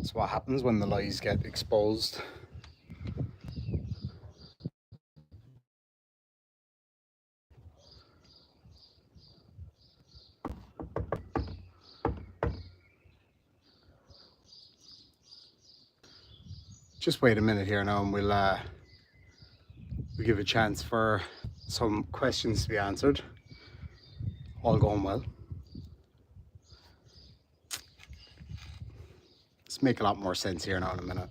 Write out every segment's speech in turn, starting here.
That's what happens when the lies get exposed. Just wait a minute here now and we'll give a chance for some questions to be answered. All going well. Let's make a lot more sense here now in a minute.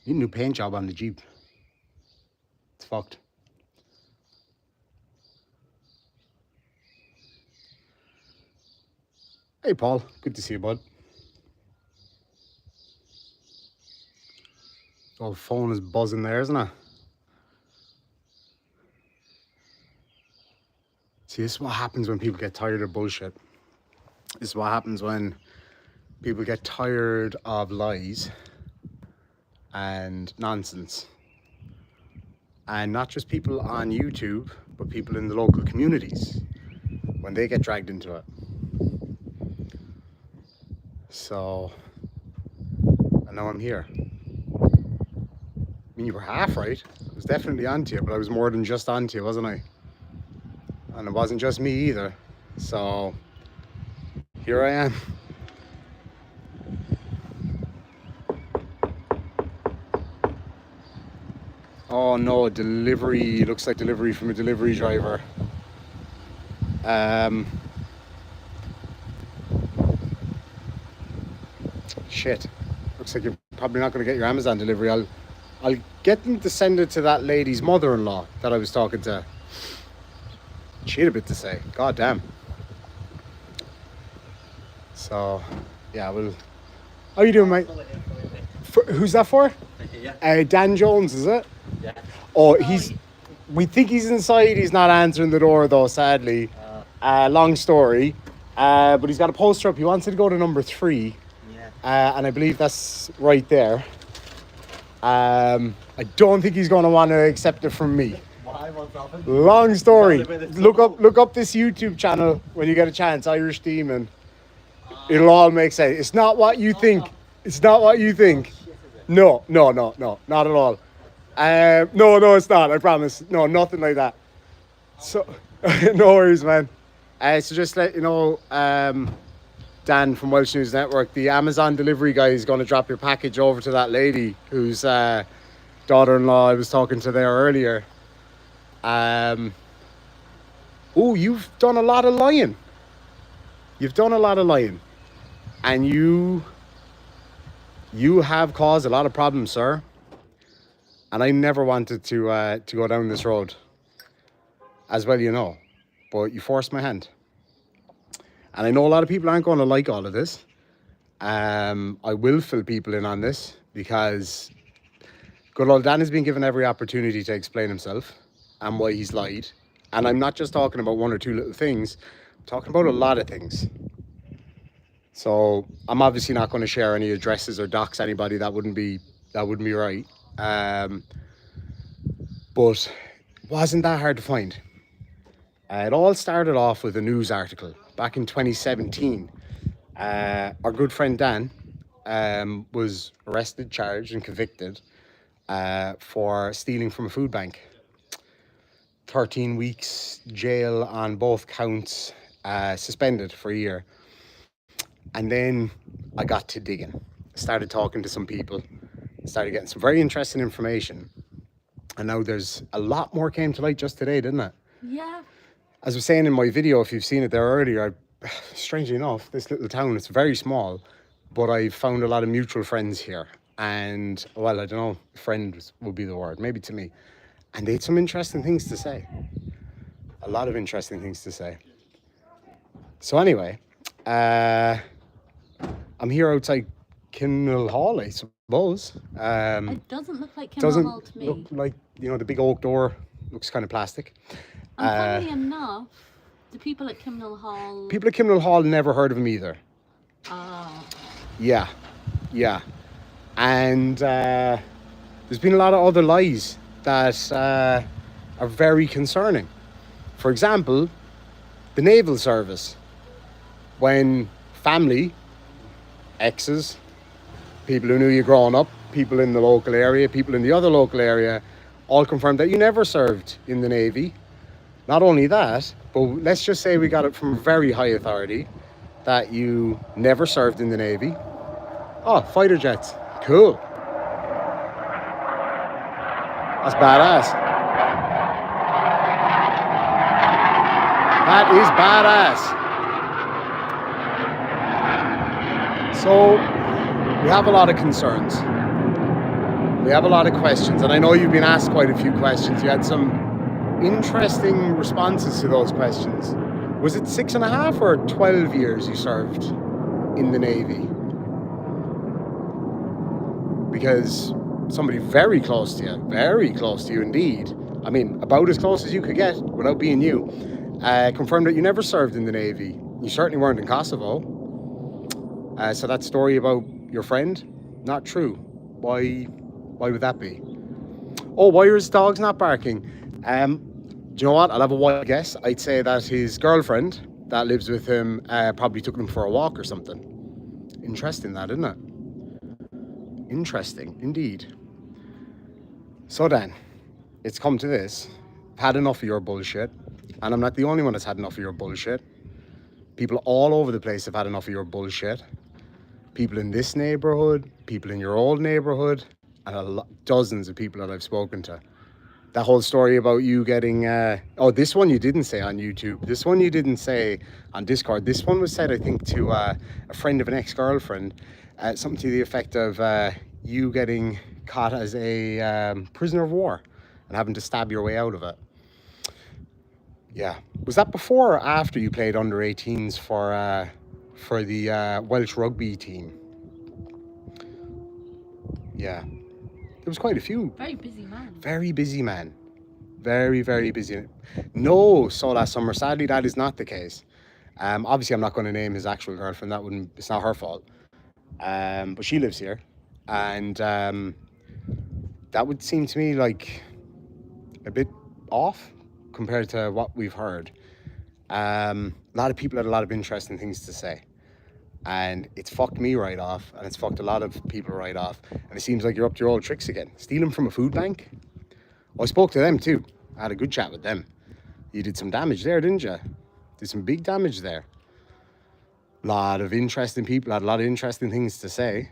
Need a new paint job on the Jeep. It's fucked. Hey Paul, good to see you, bud. Oh, the phone is buzzing there, isn't it? See, this is what happens when people get tired of bullshit. This is what happens when people get tired of lies and nonsense. And not just people on YouTube, but people in the local communities when they get dragged into it. So, I know I'm here. I mean, you were half right. I was definitely onto you, but I was more than just onto you, wasn't I? And it wasn't just me either. So, here I am. Oh no, delivery. Looks like delivery from a delivery driver. Shit. Looks like you're probably not going to get your Amazon delivery. I'll get them to send it to that lady's mother-in-law that I was talking to. She had a bit to say. God damn. So, yeah, well, how you doing, mate? Who's that for? Yeah. Dan Jones, is it? Yeah. Oh, we think he's inside. He's not answering the door, though, sadly. Long story. But he's got a poster up. He wants it to go to number 3. Yeah. And I believe that's right there. I don't think he's going to want to accept it from me. Long story. Look up this YouTube channel when you get a chance, Irish Demon. It'll all make sense. It's not what you think. It's not what you think. No, not at all. No, it's not. I promise. No, nothing like that. So, no worries, man. So just let you know, Dan from Welsh News Network, the Amazon delivery guy is going to drop your package over to that lady whose daughter-in-law I was talking to there earlier. Oh, you've done a lot of lying. And you have caused a lot of problems, sir. And I never wanted to go down this road. As well, you know. But you forced my hand. And I know a lot of people aren't going to like all of this. I will fill people in on this because good old Dan has been given every opportunity to explain himself and why he's lied. And I'm not just talking about one or two little things. I'm talking about a lot of things. So I'm obviously not going to share any addresses or dox anybody. That wouldn't be right. But it wasn't that hard to find. It all started off with a news article back in 2017. Our good friend Dan was arrested, charged and convicted for stealing from a food bank. 13 weeks jail on both counts, suspended for a year. And then I got to digging. I started talking to some people, started getting some very interesting information. And now there's a lot more came to light just today, didn't it? Yeah. As I was saying in my video, if you've seen it there earlier, strangely enough, this little town, it's very small, but I found a lot of mutual friends here. And, well, I don't know, friend would be the word, maybe to me. And they had some interesting things to say. A lot of interesting things to say. So anyway, I'm here outside Kimnall Hall, I suppose. It doesn't look like Kimnall Hall to me. Doesn't look like, you know, the big oak door looks kind of plastic. And funnily enough, the people at Kimnall Hall... People at Kimnall Hall never heard of him either. Oh. Yeah. And there's been a lot of other lies that are very concerning. For example, the naval service. when family, exes, people who knew you growing up, people in the local area, people in the other local area, all confirmed that you never served in the Navy. Not only that, but let's just say we got it from very high authority that you never served in the Navy. Oh, fighter jets. Cool. That's badass. That is badass. So, we have a lot of concerns. We have a lot of questions, and I know you've been asked quite a few questions. You had some interesting responses to those questions. Was it 6.5 or 12 years you served in the Navy? Because somebody very close to you indeed, I mean, about as close as you could get without being you, confirmed that you never served in the Navy. You certainly weren't in Kosovo. So that story about your friend, not true. Why would that be? Oh, why are his dogs not barking? Do you know what? I'll have a wild guess. I'd say that his girlfriend that lives with him probably took him for a walk or something. Interesting that, isn't it? Interesting, indeed. So then, it's come to this. I've had enough of your bullshit. And I'm not the only one that's had enough of your bullshit. People all over the place have had enough of your bullshit. People in this neighborhood, people in your old neighborhood, and dozens of people that I've spoken to. That whole story about you getting, this one you didn't say on YouTube. This one you didn't say on Discord. This one was said, I think, to a friend of an ex-girlfriend. Something to the effect of you getting caught as a prisoner of war and having to stab your way out of it. Yeah. Was that before or after you played under 18s for the Welsh rugby team? Yeah. There was quite a few. Very busy man. Very busy man. Very, very busy. No, so last summer, sadly, that is not the case. Obviously, I'm not going to name his actual girlfriend. It's not her fault. But she lives here. And that would seem to me like a bit off compared to what we've heard. A lot of people had a lot of interesting things to say. And it's fucked me right off, and it's fucked a lot of people right off. And it seems like you're up to your old tricks again. Stealing from a food bank? Well, I spoke to them too. I had a good chat with them. You did some damage there, didn't you? Did some big damage there. A lot of interesting people had a lot of interesting things to say.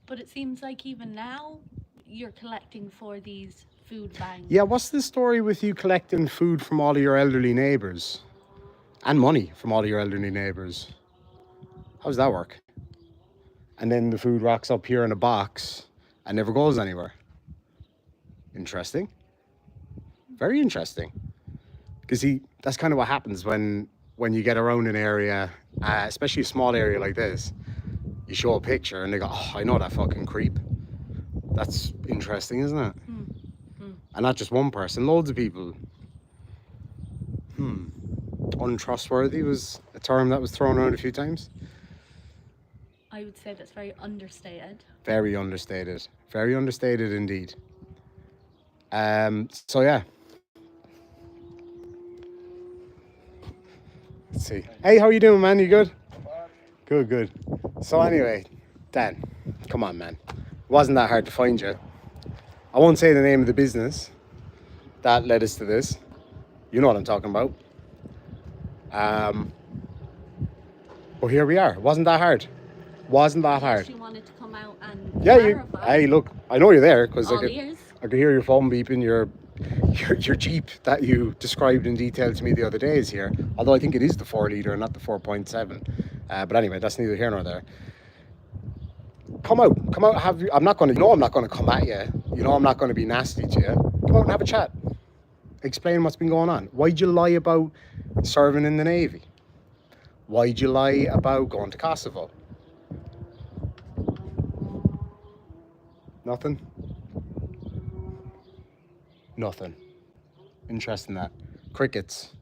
But it seems like even now you're collecting for these food banks. Yeah, what's the story with you collecting food from all of your elderly neighbours? And money from all of your elderly neighbours? How does that work? And then the food rocks up here in a box and never goes anywhere. Interesting. Very interesting. Because see, that's kind of what happens when you get around an area, especially a small area like this. You show a picture and they go, oh, I know that fucking creep. That's interesting, isn't it? And not just one person, loads of people. Untrustworthy was a term that was thrown around a few times. I would say that's very understated. Very understated. Very understated indeed. So yeah. Let's see. Hey, how are you doing, man? You good? Good. So anyway, Dan, come on, man. It wasn't that hard to find you. I won't say the name of the business that led us to this. You know what I'm talking about. But here we are. It wasn't that hard. She wanted to come out and clarify. Hey, look, I know you're there because I could ears. hear your phone beeping. Your Jeep that you described in detail to me the other day is here. Although I think it is the 4-litre and not the 4.7. But anyway, that's neither here nor there. Come out. I'm not going to come at you. You know I'm not going to be nasty to you. Come out and have a chat. Explain what's been going on. Why'd you lie about serving in the Navy? Why'd you lie about going to Kosovo? Nothing? Interesting that. Crickets.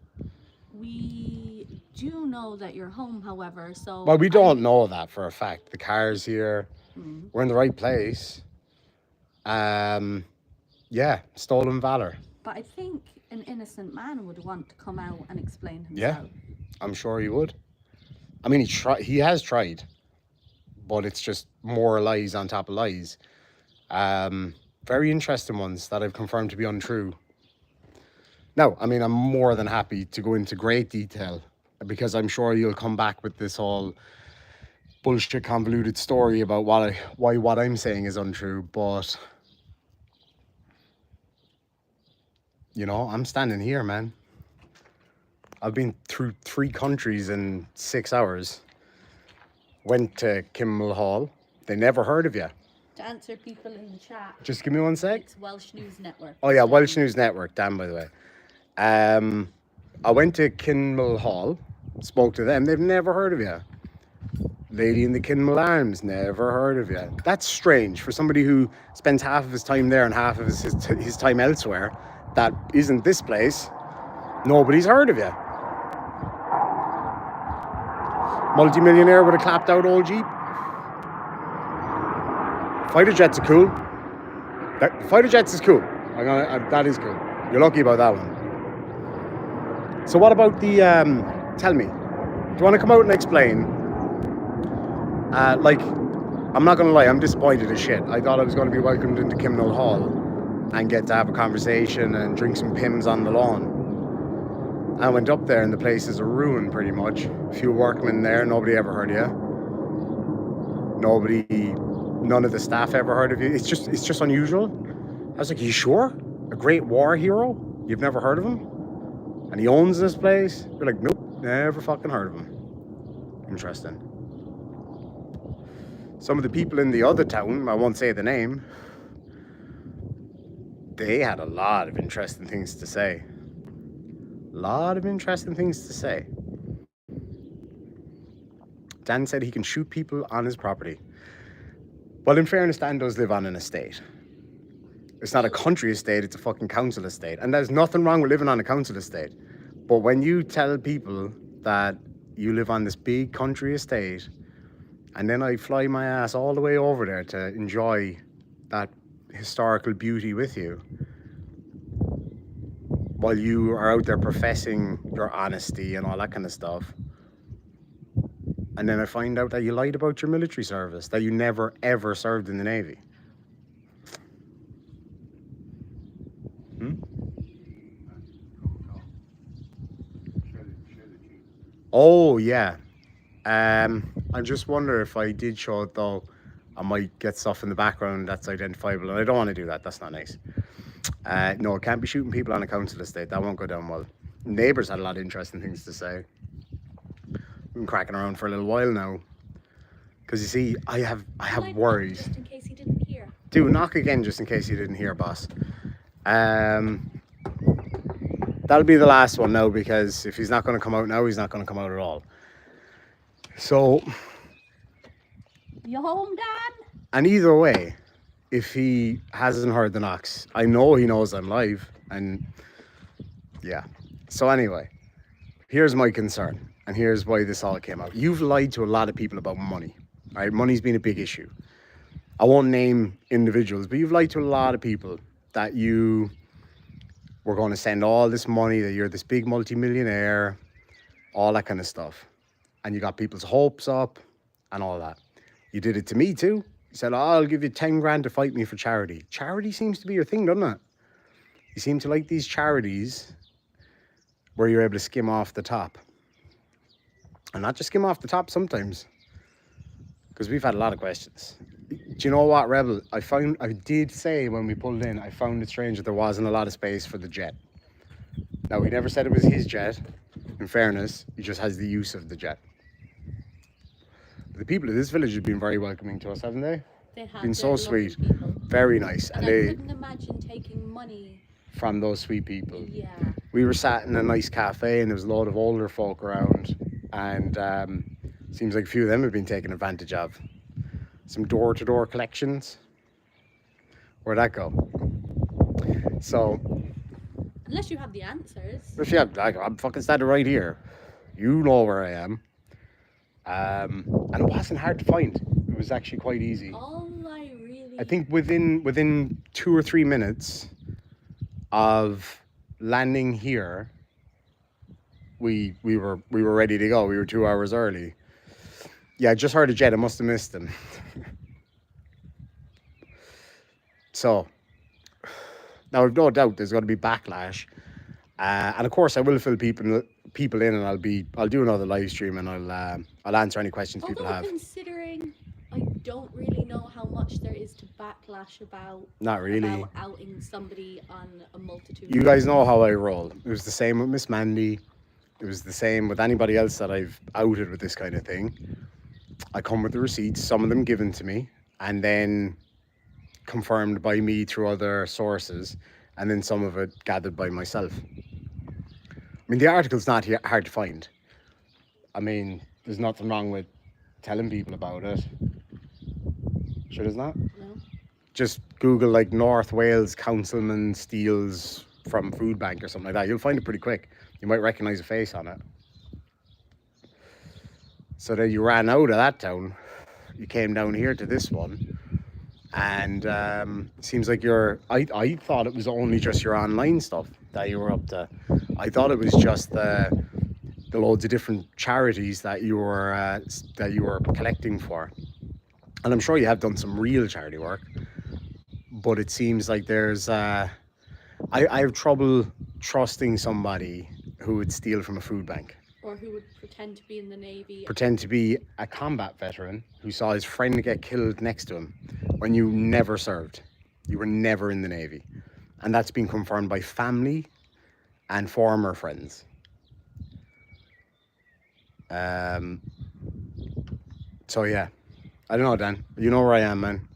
We do know that you're home, however, so... Well, we don't know that for a fact. The car's here. We're in the right place. Yeah, stolen valor. But I think an innocent man would want to come out and explain himself. Yeah, I'm sure he would. I mean, he has tried, but it's just more lies on top of lies. Very interesting ones that I've confirmed to be untrue. Now, I mean, I'm more than happy to go into great detail because I'm sure you'll come back with this whole bullshit convoluted story about why what I'm saying is untrue. But you know, I'm standing here, man. I've been through 3 countries in 6 hours. Went to Kimmel Hall. They never heard of you. To answer people in the chat. Just give me one sec. It's Welsh News Network. Oh yeah, Welsh News Network. Damn, by the way. I went to Kimmel Hall, spoke to them. They've never heard of you. Lady in the Kimmel Arms, never heard of you. That's strange for somebody who spends half of his time there and half of his time elsewhere. That isn't this place. Nobody's heard of you. Multi-millionaire with a clapped out old Jeep. Fighter jets are cool. Fighter jets is cool. That is cool. You're lucky about that one. So what about the, tell me, do you want to come out and explain? I'm not going to lie, I'm disappointed as shit. I thought I was going to be welcomed into Kimmel Hall and get to have a conversation and drink some Pimm's on the lawn. I went up there and the place is a ruin pretty much. A few workmen there, nobody ever heard of you. None of the staff ever heard of you. It's just unusual. I was like, you sure? A great war hero? You've never heard of him? And he owns this place? You're like, nope, never fucking heard of him. Interesting. Some of the people in the other town, I won't say the name, they had a lot of interesting things to say. Dan said he can shoot people on his property. Well, in fairness, Dan does live on an estate. It's not a country estate, it's a fucking council estate. And there's nothing wrong with living on a council estate. But when you tell people that you live on this big country estate, and then I fly my ass all the way over there to enjoy that historical beauty with you, while you are out there professing your honesty and all that kind of stuff, and then I find out that you lied about your military service, that you never ever served in the Navy. Oh yeah. I just wonder if I did show it though, I might get stuff in the background that's identifiable, and I don't want to do that. That's not nice. No, can't be shooting people on a council estate. That won't go down well. Neighbours had a lot of interesting things to say. Been cracking around for a little while now, because you see, I have worries. Just in case you didn't hear. Do knock again, just in case you didn't hear, boss. That'll be the last one now, because if he's not going to come out now, he's not going to come out at all. So, You home, Dan? and either way, if he hasn't heard the knocks, I know he knows I'm live, and yeah. So anyway, here's my concern, and here's why this all came out. You've lied to a lot of people about money, right? Money's been a big issue. I won't name individuals, but you've lied to a lot of people that you were going to send all this money, that you're this big multi-millionaire, all that kind of stuff. And you got people's hopes up and all that. You did it to me too. You said, oh, I'll give you 10 grand to fight me for charity. Charity seems to be your thing, doesn't it? You seem to like these charities where you're able to skim off the top. And not just skim off the top sometimes, because we've had a lot of questions. Do you know what, Rebel? I did say when we pulled in, I found it strange that there wasn't a lot of space for the jet. Now, he never said it was his jet. In fairness, he just has the use of the jet. The people of this village have been very welcoming to us, haven't they? They have been so sweet. People. Very nice. And I couldn't imagine taking money from those sweet people. Yeah. We were sat in a nice cafe and there was a lot of older folk around, and seems like a few of them have been taken advantage of. Some door-to-door collections. Where'd that go? So, unless you have the answers. if you have, I'm fucking standing right here. You know where I am. And it wasn't hard to find. It was actually quite easy. I think within 2 or 3 minutes of landing here, we were ready to go. We were 2 hours early. Yeah, I just heard a jet. I must have missed him. So, now I've no doubt there's going to be backlash. And of course, I will fill people in, and I'll do another live stream, and I'll answer any questions people Although have. considering I don't really know how much there is to backlash about Not really. about outing somebody on a multitude. You guys know how I roll. It was the same with Miss Mandy. It was the same with anybody else that I've outed with this kind of thing. I come with the receipts, some of them given to me, and then confirmed by me through other sources, and then some of it gathered by myself. I mean, the article's not hard to find. I mean, there's nothing wrong with telling people about it. Sure there's not? No. Just Google like North Wales councilman steals from food bank or something like that. You'll find it pretty quick. You might recognise a face on it. So then you ran out of that town. You came down here to this one. And seems like I thought it was only just your online stuff that you were up to. I thought it was just the loads of different charities that you were collecting for. And I'm sure you have done some real charity work, but it seems like there's I have trouble trusting somebody who would steal from a food bank. Or who would pretend to be in the Navy. Pretend to be a combat veteran who saw his friend get killed next to him when you never served. You were never in the Navy. And that's been confirmed by family and former friends. So yeah, I don't know, Dan. You know where I am, man.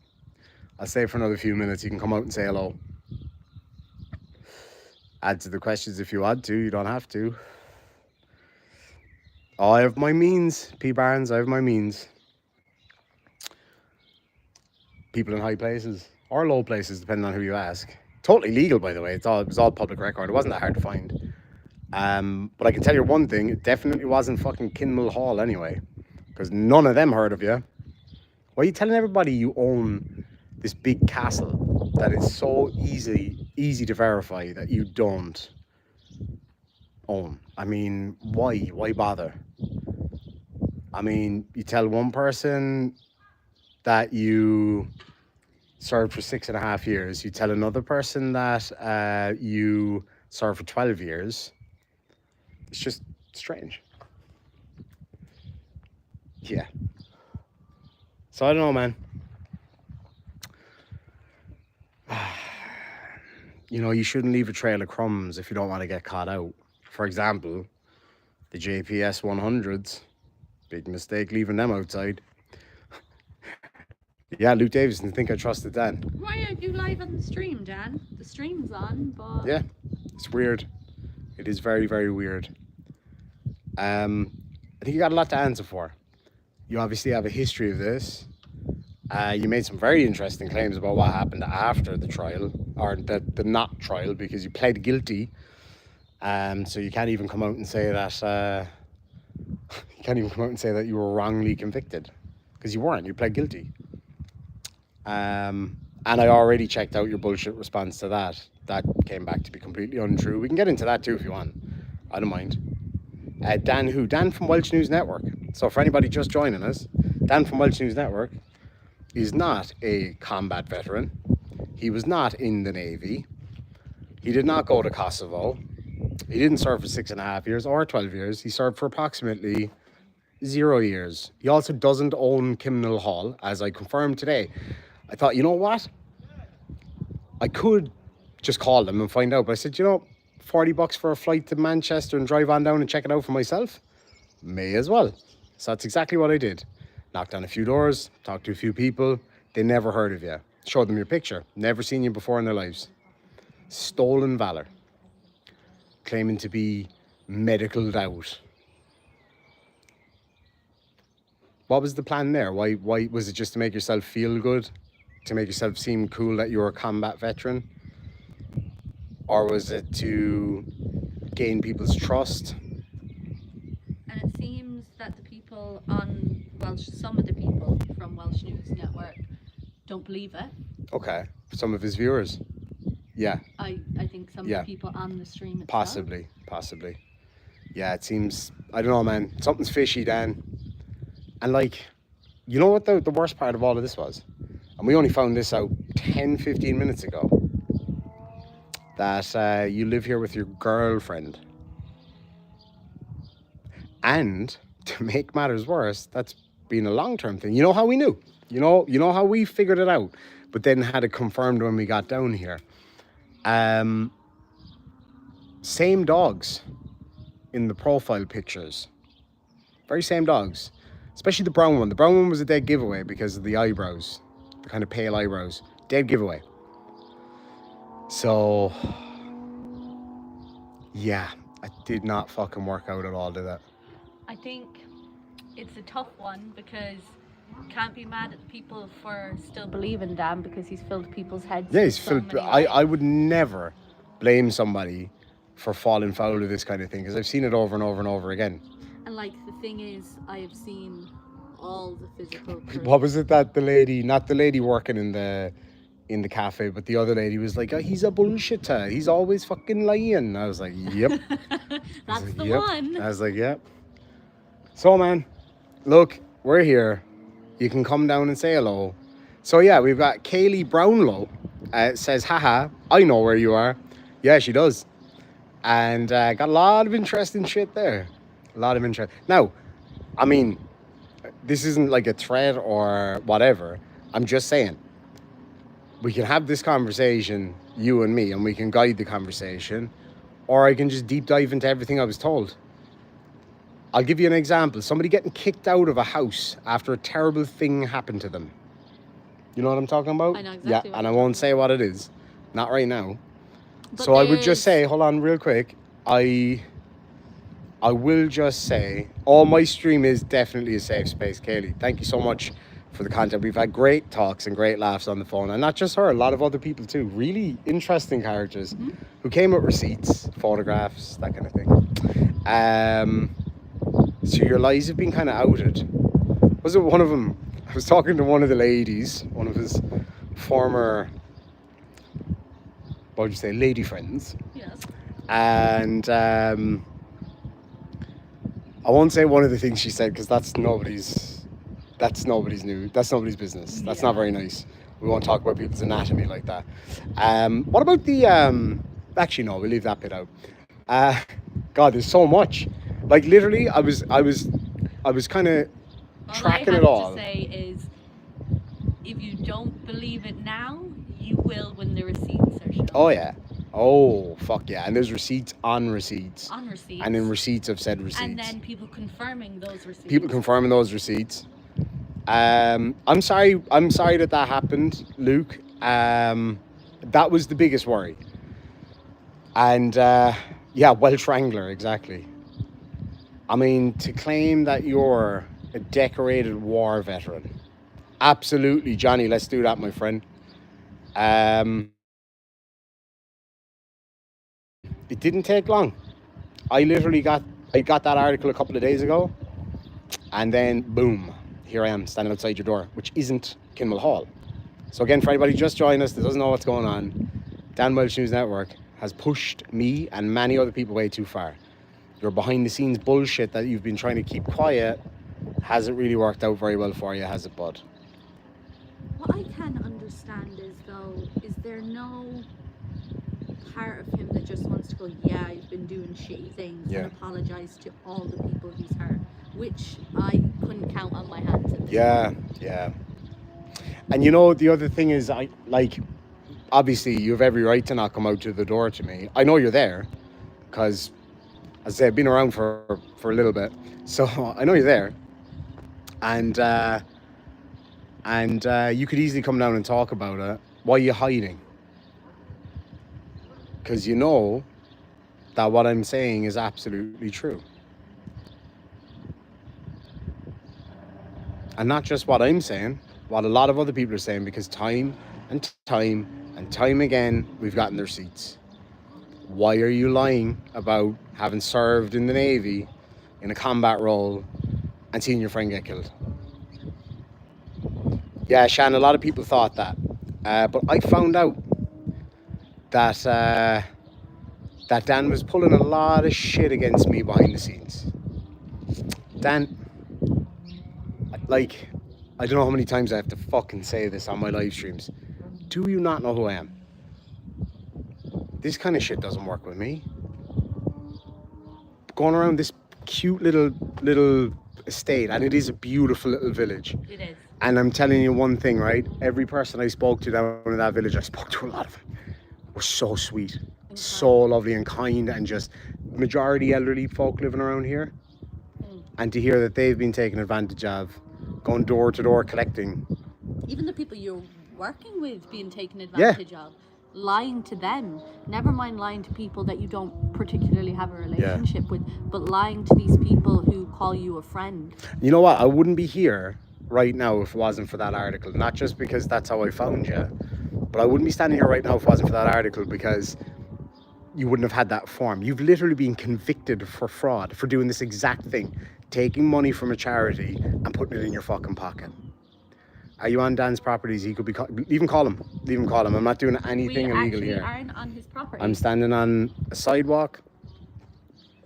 I'll stay for another few minutes. You can come out and say hello. Add to the questions if you want to. You don't have to. Oh, I have my means, P. Barnes. I have my means. People in high places or low places, depending on who you ask. Totally legal, by the way. It was all public record. It wasn't that hard to find. But I can tell you one thing. It definitely wasn't fucking Kinmel Hall anyway. Because none of them heard of you. Why are you telling everybody you own this big castle that is so easy to verify that you don't own? I mean, why? Why bother? I mean, you tell one person that you served for 6.5 years. You tell another person that you served for 12 years. It's just strange. Yeah. So I don't know, man. You know, you shouldn't leave a trail of crumbs if you don't want to get caught out. For example, the JPS 100s. Big mistake leaving them outside. Yeah, Luke Davison, think I trusted Dan. Why aren't you live on the stream, Dan? The stream's on, but... Yeah, it's weird. It is very, very weird. I think you got a lot to answer for. You obviously have a history of this. You made some very interesting claims about what happened after the trial, or the not trial, because you pled guilty. So you can't even come out and say that you were wrongly convicted, because you weren't. You pled guilty. And I already checked out your bullshit response to that. That came back to be completely untrue. We can get into that too if you want. I don't mind. Dan who? Dan from Welsh News Network. So for anybody just joining us, Dan from Welsh News Network is not a combat veteran. He was not in the Navy. He did not go to Kosovo. He didn't serve for 6.5 years or 12 years. He served for approximately 0 years. He also doesn't own Kimnall Hall, as I confirmed today. I thought, you know what? I could just call them and find out. But I said, you know, $40 for a flight to Manchester and drive on down and check it out for myself? May as well. So that's exactly what I did. Knocked on a few doors, talked to a few people. They never heard of you. Showed them your picture. Never seen you before in their lives. Stolen valor. Claiming to be medicaled out. What was the plan there? Why was it just to make yourself feel good? To make yourself seem cool that you were a combat veteran? Or was it to gain people's trust? And it seems that the people on Welsh, some of the people from Welsh News Network don't believe it. Okay, some of his viewers. Yeah. I think some of the people on the stream itself. Possibly. Yeah, it seems, I don't know, man. Something's fishy, Dan. And like, you know what the worst part of all of this was? And we only found this out 10, 15 minutes ago. That you live here with your girlfriend. And to make matters worse, that's been a long-term thing. You know how we knew? You know how we figured it out, but then had it confirmed when we got down here. Um, Same dogs in the profile pictures. Very same dogs. Especially the brown one. The brown one was a dead giveaway because of the eyebrows. The kind of pale eyebrows. Dead giveaway. So, yeah, it did not fucking work out at all, did it? I think it's a tough one because can't be mad at people for still believing Dan because he's filled people's heads. Yeah, with he's so filled. many I lies. would never blame somebody for falling foul of this kind of thing because I've seen it over and over and over again. And like the thing is, I have seen all the physical proof. What was it that the lady, not the lady working in the cafe, but the other lady was like, oh, he's a bullshitter. He's always fucking lying. I was like, yep. That's like, the yep. one. I was like, yep. So, man, look, we're here. You can come down and say hello. So, yeah, we've got Kaylee Brownlow. Says, haha, I know where you are. Yeah, she does. And got a lot of interesting shit there. A lot of interest. Now, I mean, this isn't like a threat or whatever. I'm just saying, we can have this conversation, you and me, and we can guide the conversation, or I can just deep dive into everything I was told. I'll give you an example. Somebody getting kicked out of a house after a terrible thing happened to them. You know what I'm talking about? I know exactly Yeah, what and you're I won't talking say what it is. Not right now. But So I would just there's- say, hold on real quick. I will just say, my stream is definitely a safe space, Kaylee. Thank you so much for the content. We've had great talks and great laughs on the phone. And not just her, a lot of other people too. Really interesting characters who came with receipts, photographs, that kind of thing. So your lies have been kind of outed. Was it one of them? I was talking to one of the ladies, one of his former, what would you say, lady friends. Yes. And I won't say one of the things she said because that's nobody's business. That's not very nice. We won't talk about people's anatomy like that. What about the actually no, we'll leave that bit out. God, there's so much. Like literally I was kind of tracking it all. All I have to say is, if you don't believe it now, you will when the receipts are shown. Oh yeah. Oh fuck yeah. And there's receipts on receipts. On receipts. And in receipts of said receipts. And then people confirming those receipts. People confirming those receipts. I'm sorry that happened, Luke. That was the biggest worry. And yeah, Welsh Wrangler, exactly. I mean, to claim that you're a decorated war veteran. Absolutely, Johnny, let's do that, my friend. It didn't take long. I got that article a couple of days ago, and then boom, here I am standing outside your door, which isn't Kinmel Hall. So again, for anybody just joined us that doesn't know what's going on, Dan Welsh News Network has pushed me and many other people way too far. Your behind the scenes bullshit that you've been trying to keep quiet hasn't really worked out very well for you, has it, bud? What I can understand is, though, is there no part of him that just wants to go, yeah, you've been doing shitty things, Yeah. and apologise to all the people he's hurt, which I couldn't count on my hands at this Yeah, yeah. And you know, the other thing is, obviously you have every right to not come out to the door to me. I know you're there, because, as I said, I've been around for a little bit, so I know you're there. And you could easily come down and talk about it. Why are you hiding? Because you know that what I'm saying is absolutely true. And not just what I'm saying, what a lot of other people are saying, because time and time again, we've gotten their seats. Why are you lying about having served in the Navy in a combat role and seeing your friend get killed? Yeah, Shan, a lot of people thought that. But I found out that Dan was pulling a lot of shit against me behind the scenes. Dan, like, I don't know how many times I have to fucking say this on my live streams. Do you not know who I am? This kind of shit doesn't work with me. Going around this cute little estate, and it is a beautiful little village. It is. And I'm telling you one thing, right? Every person I spoke to down in that village, I spoke to a lot of them, were so sweet, so lovely and kind, and just majority elderly folk living around here. And to hear that they've been taken advantage of, going door to door collecting. Even the people you're working with being taken advantage of. Lying to them, never mind lying to people that you don't particularly have a relationship with, but lying to these people who call you a friend. You know what? I wouldn't be here right now if it wasn't for that article. Not just because that's how I found you, but I wouldn't be standing here right now if it wasn't for that article, because you wouldn't have had that form. You've literally been convicted for fraud, for doing this exact thing, taking money from a charity and putting it in your fucking pocket. Are you on Dan's properties? He could be even call him. I'm not doing anything illegal here. We aren't on his property. I'm standing on a sidewalk.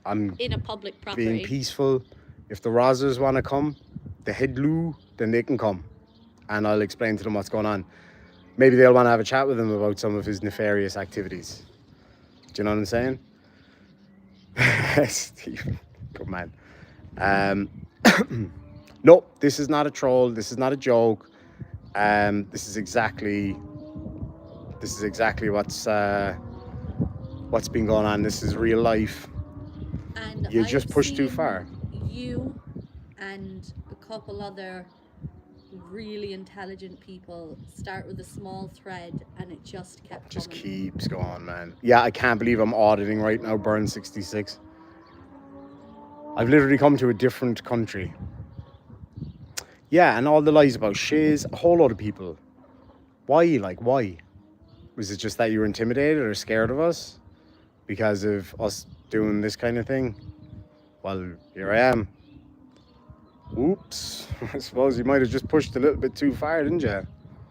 I'm in a public property. Being peaceful. If the Rozzers want to come, the Headloo, then they can come, and I'll explain to them what's going on. Maybe they'll want to have a chat with him about some of his nefarious activities. Do you know what I'm saying? Stephen, good man. No, this is not a troll. This is not a joke. This is exactly what's been going on. This is real life. And you just pushed too far. You and a couple other really intelligent people start with a small thread, and it just kept just coming. Keeps going, man. Yeah, I can't believe I'm auditing right now, Burn 66. I've literally come to a different country. Yeah, and all the lies about shiz, a whole lot of people. Why? Why? Was it just that you were intimidated or scared of us because of us doing this kind of thing? Well, here I am. Oops. I suppose you might have just pushed a little bit too far, didn't you?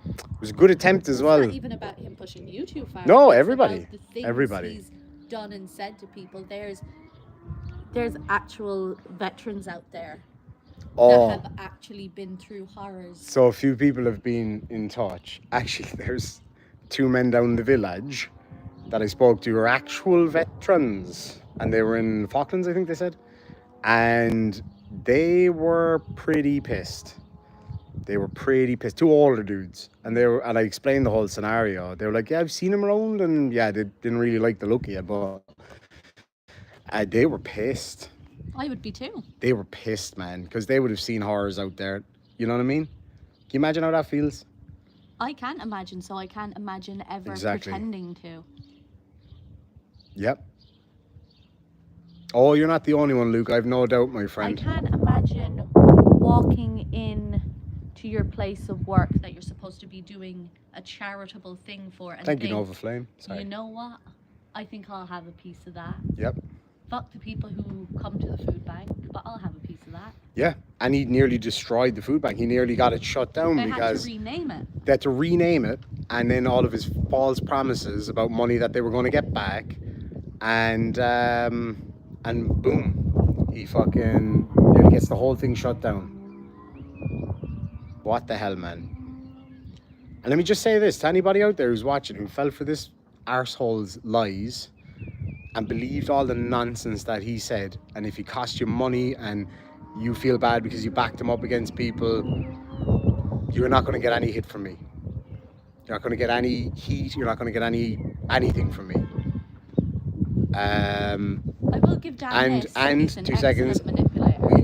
It was a good attempt as well. It's not even about him pushing you too far. No, it's everybody. About the things everybody. He's done and said to people. There's actual veterans out there that have actually been through horrors. So a few people have been in touch. Actually, there's 2 men down the village that I spoke to who are actual veterans, and they were in Falklands, I think they said, and they were pretty pissed. 2 older dudes, and I explained the whole scenario. They were like, "Yeah, I've seen him around," and yeah, they didn't really like the look of it, but they were pissed. I would be too. They were pissed, man, because they would have seen horrors out there. You know what I mean? Can you imagine how that feels? I can't imagine, so I can't imagine ever pretending to. Yep. Oh, you're not the only one, Luke. I've no doubt, my friend. I can't imagine walking in to your place of work that you're supposed to be doing a charitable thing for, and Thank you, Nova Flame. Sorry. You know what? I think I'll have a piece of that. Yep. Fuck the people who come to the food bank, but I'll have a piece of that. Yeah, and he nearly destroyed the food bank. He nearly got it shut down because they had to rename it. They had to rename it, and then all of his false promises about money that they were going to get back, and boom, he fucking nearly gets the whole thing shut down. What the hell, man? And let me just say this to anybody out there who's watching who fell for this arsehole's lies and believed all the nonsense that he said, and if he cost you money and you feel bad because you backed him up against people, you're not going to get any hit from me. You're not going to get any heat. You're not going to get anything from me. I will give Dan and 2 seconds.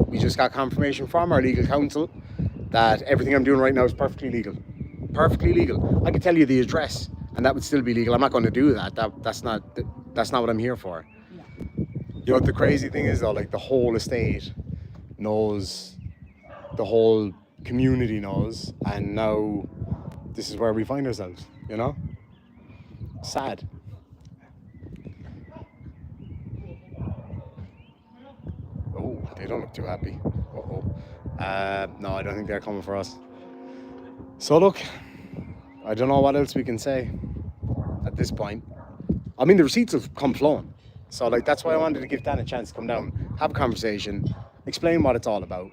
We just got confirmation from our legal counsel that everything I'm doing right now is perfectly legal. Perfectly legal. I could tell you the address, and that would still be legal. I'm not going to do that. That's not what I'm here for. Yeah. You know what the crazy thing is though? Like, the whole estate knows, the whole community knows, and now this is where we find ourselves, you know? Sad. Oh, they don't look too happy. No, I don't think they're coming for us. So look, I don't know what else we can say at this point. I mean, the receipts have come flowing. So, like, that's why I wanted to give Dan a chance to come down, have a conversation, explain what it's all about.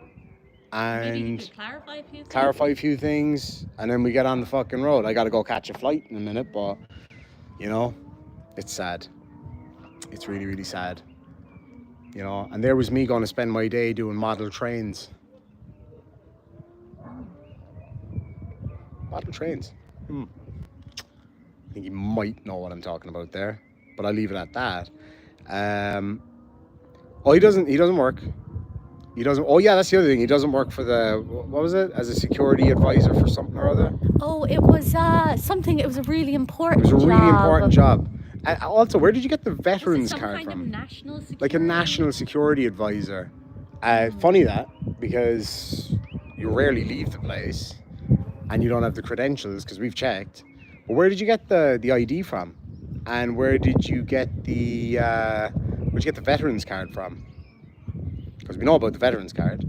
Maybe you and could clarify a few things, and then we get on the fucking road. I got to go catch a flight in a minute, but, you know, it's sad. It's really, really sad. You know, and there was me going to spend my day doing model trains. Model trains. I think you might know what I'm talking about there, but I'll leave it at that. He doesn't work. He doesn't. Oh yeah, that's the other thing. He doesn't work for what was it? As a security advisor for something or other. Oh, it was something. It was a really important. It was a really important job. And also, where did you get the veterans card kind from? Of national security? Like a national security advisor. Funny that, because you rarely leave the place, and you don't have the credentials because we've checked. But where did you get the ID from? And where did you get the veterans card from? Because we know about the veterans card.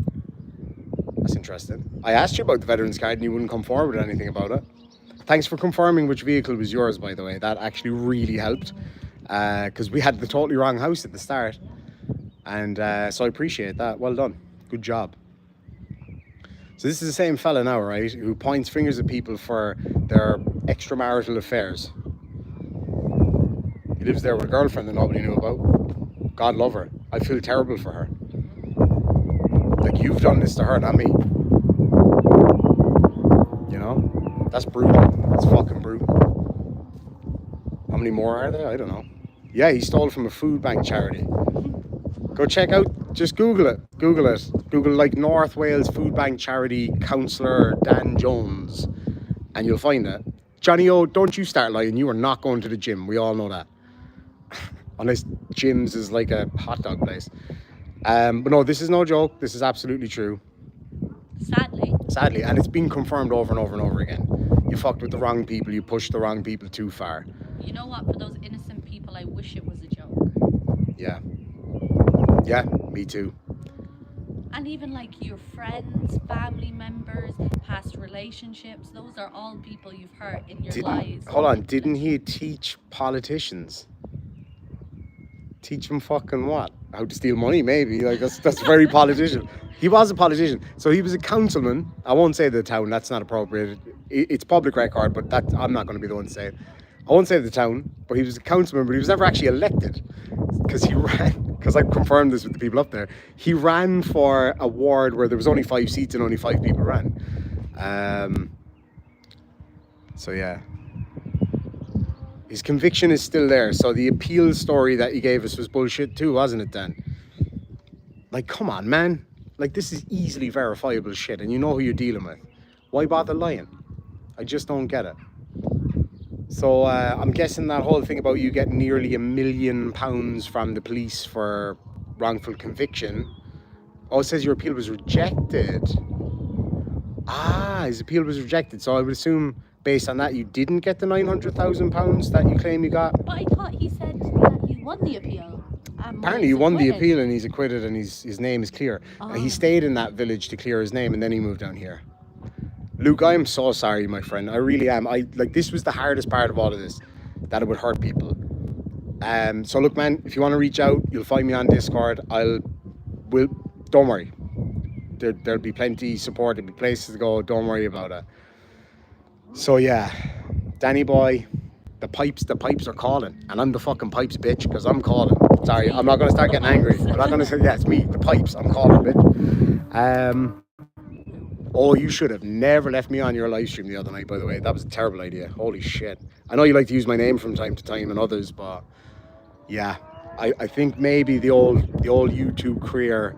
That's interesting. I asked you about the veterans card and you wouldn't come forward with anything about it. Thanks for confirming which vehicle was yours, by the way. That actually really helped. Because we had the totally wrong house at the start. And so I appreciate that. Well done. Good job. So this is the same fella now, right? Who points fingers at people for their extramarital affairs. He lives there with a girlfriend that nobody knew about. God love her. I feel terrible for her. Like, you've done this to her, not me. You know? That's brutal. That's fucking brutal. How many more are there? I don't know. Yeah, he stole from a food bank charity. Go check out, just Google it. Google it. Google like North Wales Food Bank Charity Councillor Dan Jones and you'll find it. Johnny O, don't you start lying. You are not going to the gym. We all know that. Unless Jim's is like a hot dog place. But no, this is no joke. This is absolutely true. Sadly, and it's been confirmed over and over and over again. You fucked with the wrong people. You pushed the wrong people too far. You know what? For those innocent people, I wish it was a joke. Yeah. Yeah, me too. And even like your friends, family members, past relationships, those are all people you've hurt in your lives. Hold on, didn't he teach politicians? Teach them fucking what? How to steal money, maybe. Like that's very politician. He was a politician. So he was a councilman. I won't say the town, that's not appropriate. It's public record, but I'm not going to be the one to say it. I won't say the town, but he was a councilman, but he was never actually elected. Because he ran, because I've confirmed this with the people up there, he ran for a ward where there was only 5 seats and only 5 people ran. So yeah. His conviction is still there. So the appeal story that he gave us was bullshit too, wasn't it, Dan? Like, come on, man. Like, this is easily verifiable shit and you know who you're dealing with. Why bother lying? I just don't get it. So I'm guessing that whole thing about you getting nearly £1 million from the police for wrongful conviction. Oh, it says your appeal was rejected. His appeal was rejected. So I would assume, based on that, you didn't get the £900,000 that you claim you got. But I thought he said that he won the appeal. Apparently he won the appeal and he's acquitted and his name is clear. He stayed in that village to clear his name and then he moved down here. Luke, I am so sorry, my friend. I really am. This was the hardest part of all of this, that it would hurt people. So look, man, if you want to reach out, you'll find me on Discord. Don't worry. There'll be plenty of support. There'll be places to go. Don't worry about it. So yeah, Danny boy, the pipes are calling, and I'm the fucking pipes, bitch, because I'm calling. Sorry, I'm not gonna start getting angry. I'm not gonna say it's me, the pipes. I'm calling, bitch. Oh, you should have never left me on your live stream the other night, by the way. That was a terrible idea. Holy shit. I know you like to use my name from time to time and others, but yeah, I think maybe the old YouTube career,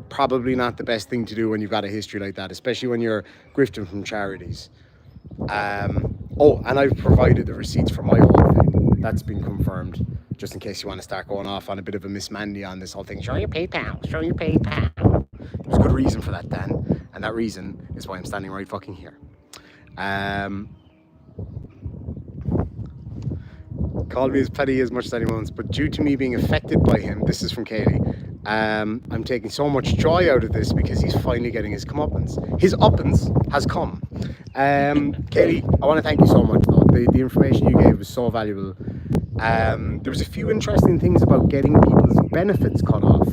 probably not the best thing to do when you've got a history like that, especially when you're grifting from charities. And I've provided the receipts for my whole thing. That's been confirmed, just in case you want to start going off on a bit of a Miss Mandy on this whole thing. Show your PayPal, show your PayPal. There's a good reason for that, Dan. And that reason is why I'm standing right fucking here. Call me as petty as much as anyone wants, but due to me being affected by him, this is from Katie, I'm taking so much joy out of this because he's finally getting his comeuppance. His uppance has come. Katie, I want to thank you so much though. The information you gave was so valuable. There was a few interesting things about getting people's benefits cut off.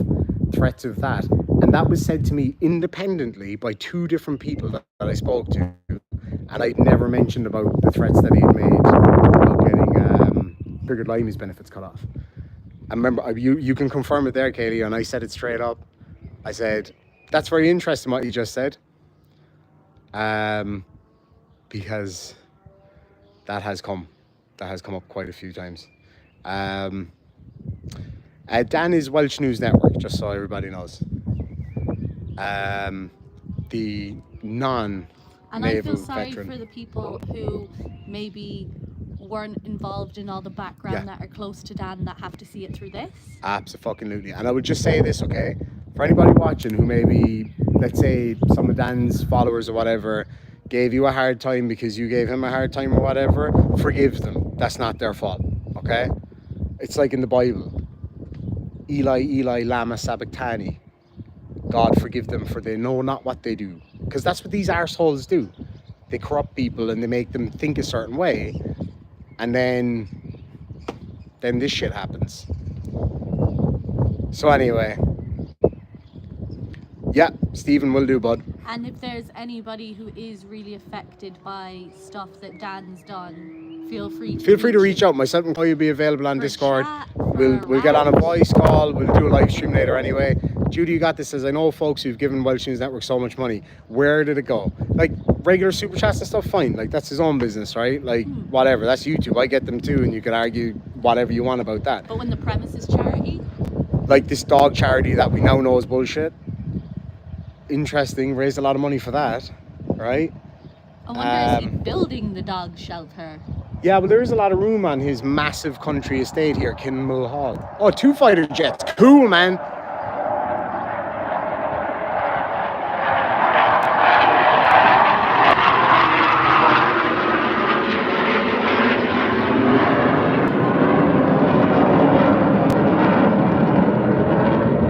Threats of that. And that was said to me independently by 2 different people that I spoke to. And I'd never mentioned about the threats that he had made about getting triggered Limey's benefits cut off. I remember, you can confirm it there, Katie, and I said it straight up. I said, that's very interesting what you just said. Because that has come up quite a few times. Dan is Welsh News Network, just so everybody knows. The non-naval And I feel sorry veteran. for the people who maybe weren't involved in all the background that are close to Dan that have to see it through this. Absolutely. And I would just say this, okay? For anybody watching who maybe, let's say, some of Dan's followers or whatever gave you a hard time because you gave him a hard time or whatever, forgive them. That's not their fault, okay? It's like in the Bible. Eli, Eli, lama sabachthani. God forgive them, for they know not what they do. Because that's what these arseholes do. They corrupt people and they make them think a certain way. And then this shit happens. So anyway. Yeah, Stephen will do, bud. And if there's anybody who is really affected by stuff that Dan's done, feel free to reach out. Myself and Chloe will be available on Discord. Chat, We'll get on a voice call. We'll do a live stream later anyway. Judy, you got this. Says, I know folks who've given Welsh News Network so much money. Where did it go? Like regular super chats and stuff, fine. Like that's his own business, right? Like whatever. That's YouTube. I get them too, and you can argue whatever you want about that. But when the premise is charity, like this dog charity that we now know is bullshit. Interesting. Raised a lot of money for that, right? I wonder is he building the dog shelter? Yeah, but there is a lot of room on his massive country estate here, Kinmel Hall. Oh, 2 fighter jets. Cool, man.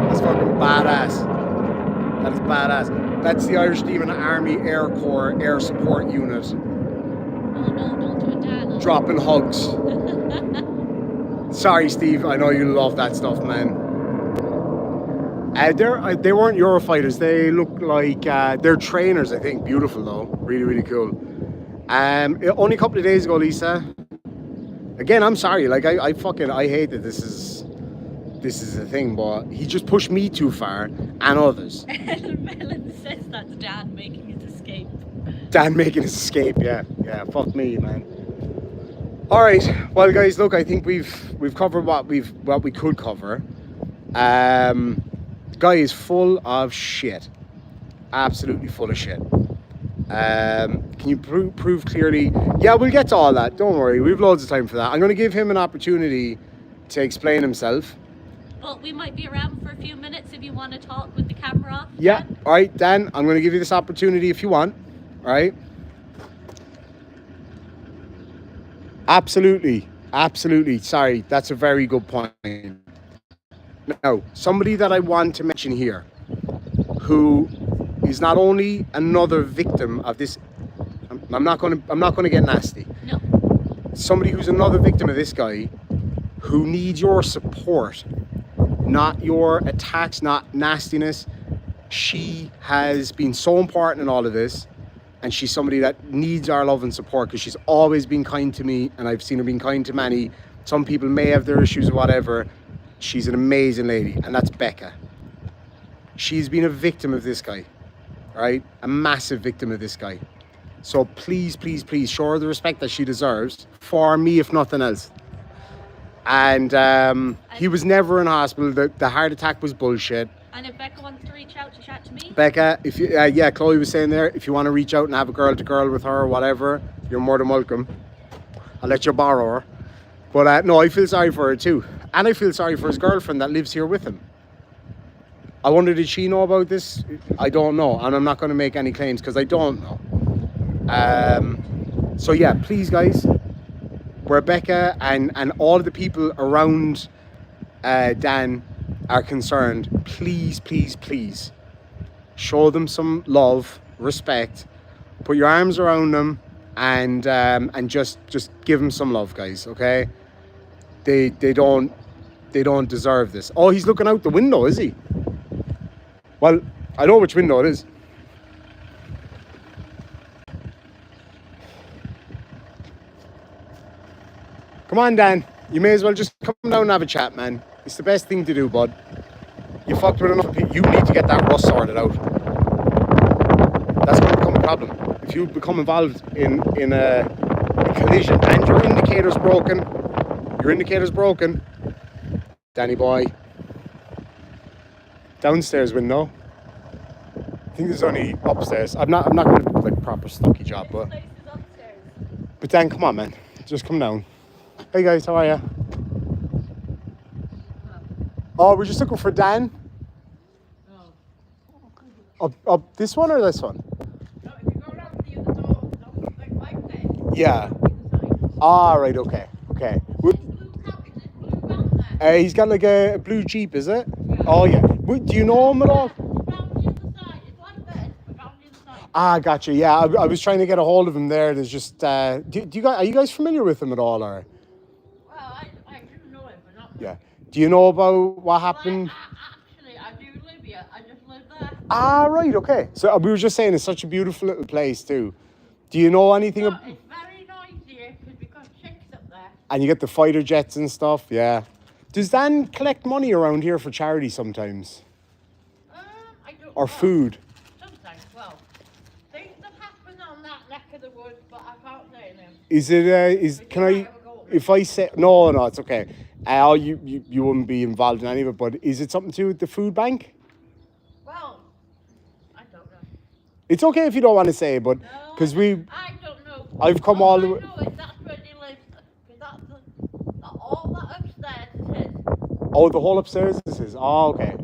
That's fucking badass. That is badass. That's the Irish Demon Army Air Corps Air Support Unit. Oh no, don't do it, Dan. Dropping hugs. Sorry, Steve. I know you love that stuff, man. They weren't Eurofighters. They look like they're trainers. I think beautiful though. Really, really cool. Only a couple of days ago, Lisa. Again, I'm sorry. Like I hate that this is a thing, but he just pushed me too far and others. Melon says that's Dan making his escape. Dan making his escape, yeah. Fuck me, man. All right, well, guys, look, I think we've covered what we could cover. Guy is full of shit, absolutely full of shit. Can you prove clearly? Yeah, we'll get to all that. Don't worry, we've loads of time for that. I'm going to give him an opportunity to explain himself. But we might be around for a few minutes if you want to talk with the camera off. Yeah, all right, Dan, I'm going to give you this opportunity if you want. All right. Absolutely. Sorry, that's a very good point. Now, somebody that I want to mention here, who is not only another victim of this. I'm not going to get nasty. No. Somebody who's another victim of this guy, who needs your support, not your attacks, not nastiness. She has been so important in all of this. And she's somebody that needs our love and support because she's always been kind to me, and I've seen her being kind to many. Some people may have their issues or whatever. She's an amazing lady, and that's Becca. She's been a victim of this guy, right? A massive victim of this guy. So please show her the respect that she deserves for me, if nothing else. And he was never in hospital. The heart attack was bullshit. And if Becca wants to reach out to chat to me? Becca, if you, Chloe was saying there, if you want to reach out and have a girl-to-girl with her or whatever, you're more than welcome. I'll let you borrow her. But no, I feel sorry for her too. And I feel sorry for his girlfriend that lives here with him. I wonder, did she know about this? I don't know. And I'm not going to make any claims because I don't know. So yeah, please guys, where Becca and all of the people around Dan are concerned, please show them some love, respect, put your arms around them, and just give them some love, guys. Okay, they don't deserve this. Oh, he's looking out the window, is he? Well, I know which window it is. Come on, Dan. You may as well just come down and have a chat, man. It's the best thing to do, bud. You fucked with enough people. You need to get that rust sorted out. That's going to become a problem. If you become involved in a collision and your indicator's broken, Danny boy. Downstairs window. I think there's only upstairs. I'm not going to do like proper stucky job, but Dan, come on, man. Just come down. Hey guys, how are you? Oh, we're just looking for Dan. Up this one or this one? No, if you go around the other door, like there. Yeah. Ah, right, okay. He's got like a blue Jeep, is it? Yeah. Oh, yeah. Do you know him at all? Around the other side. It's like that, but around the other side. Ah, gotcha. Yeah, I was trying to get a hold of him there. There's just, are you guys familiar with him at all, or? Well, I do know him, but not. Yeah. Do you know about what happened? Actually, I do live here. I just live there. Ah, right, okay. So we were just saying it's such a beautiful little place too. Do you know anything? It's very noisy here because we've got chicks up there. And you get the fighter jets and stuff, yeah. Does Dan collect money around here for charity sometimes? I don't Or know. food? Sometimes, well, things have happened on that neck of the woods, but I can't say them. Is it, can I, if I say, no, it's okay. You wouldn't be involved in any of it, but is it something to do with the food bank? Well, I don't know. It's okay if you don't want to say, but, because I don't know. I've come all the way. I know is that's where he lives, because all that upstairs is his. Oh, the whole upstairs is his. Oh, okay.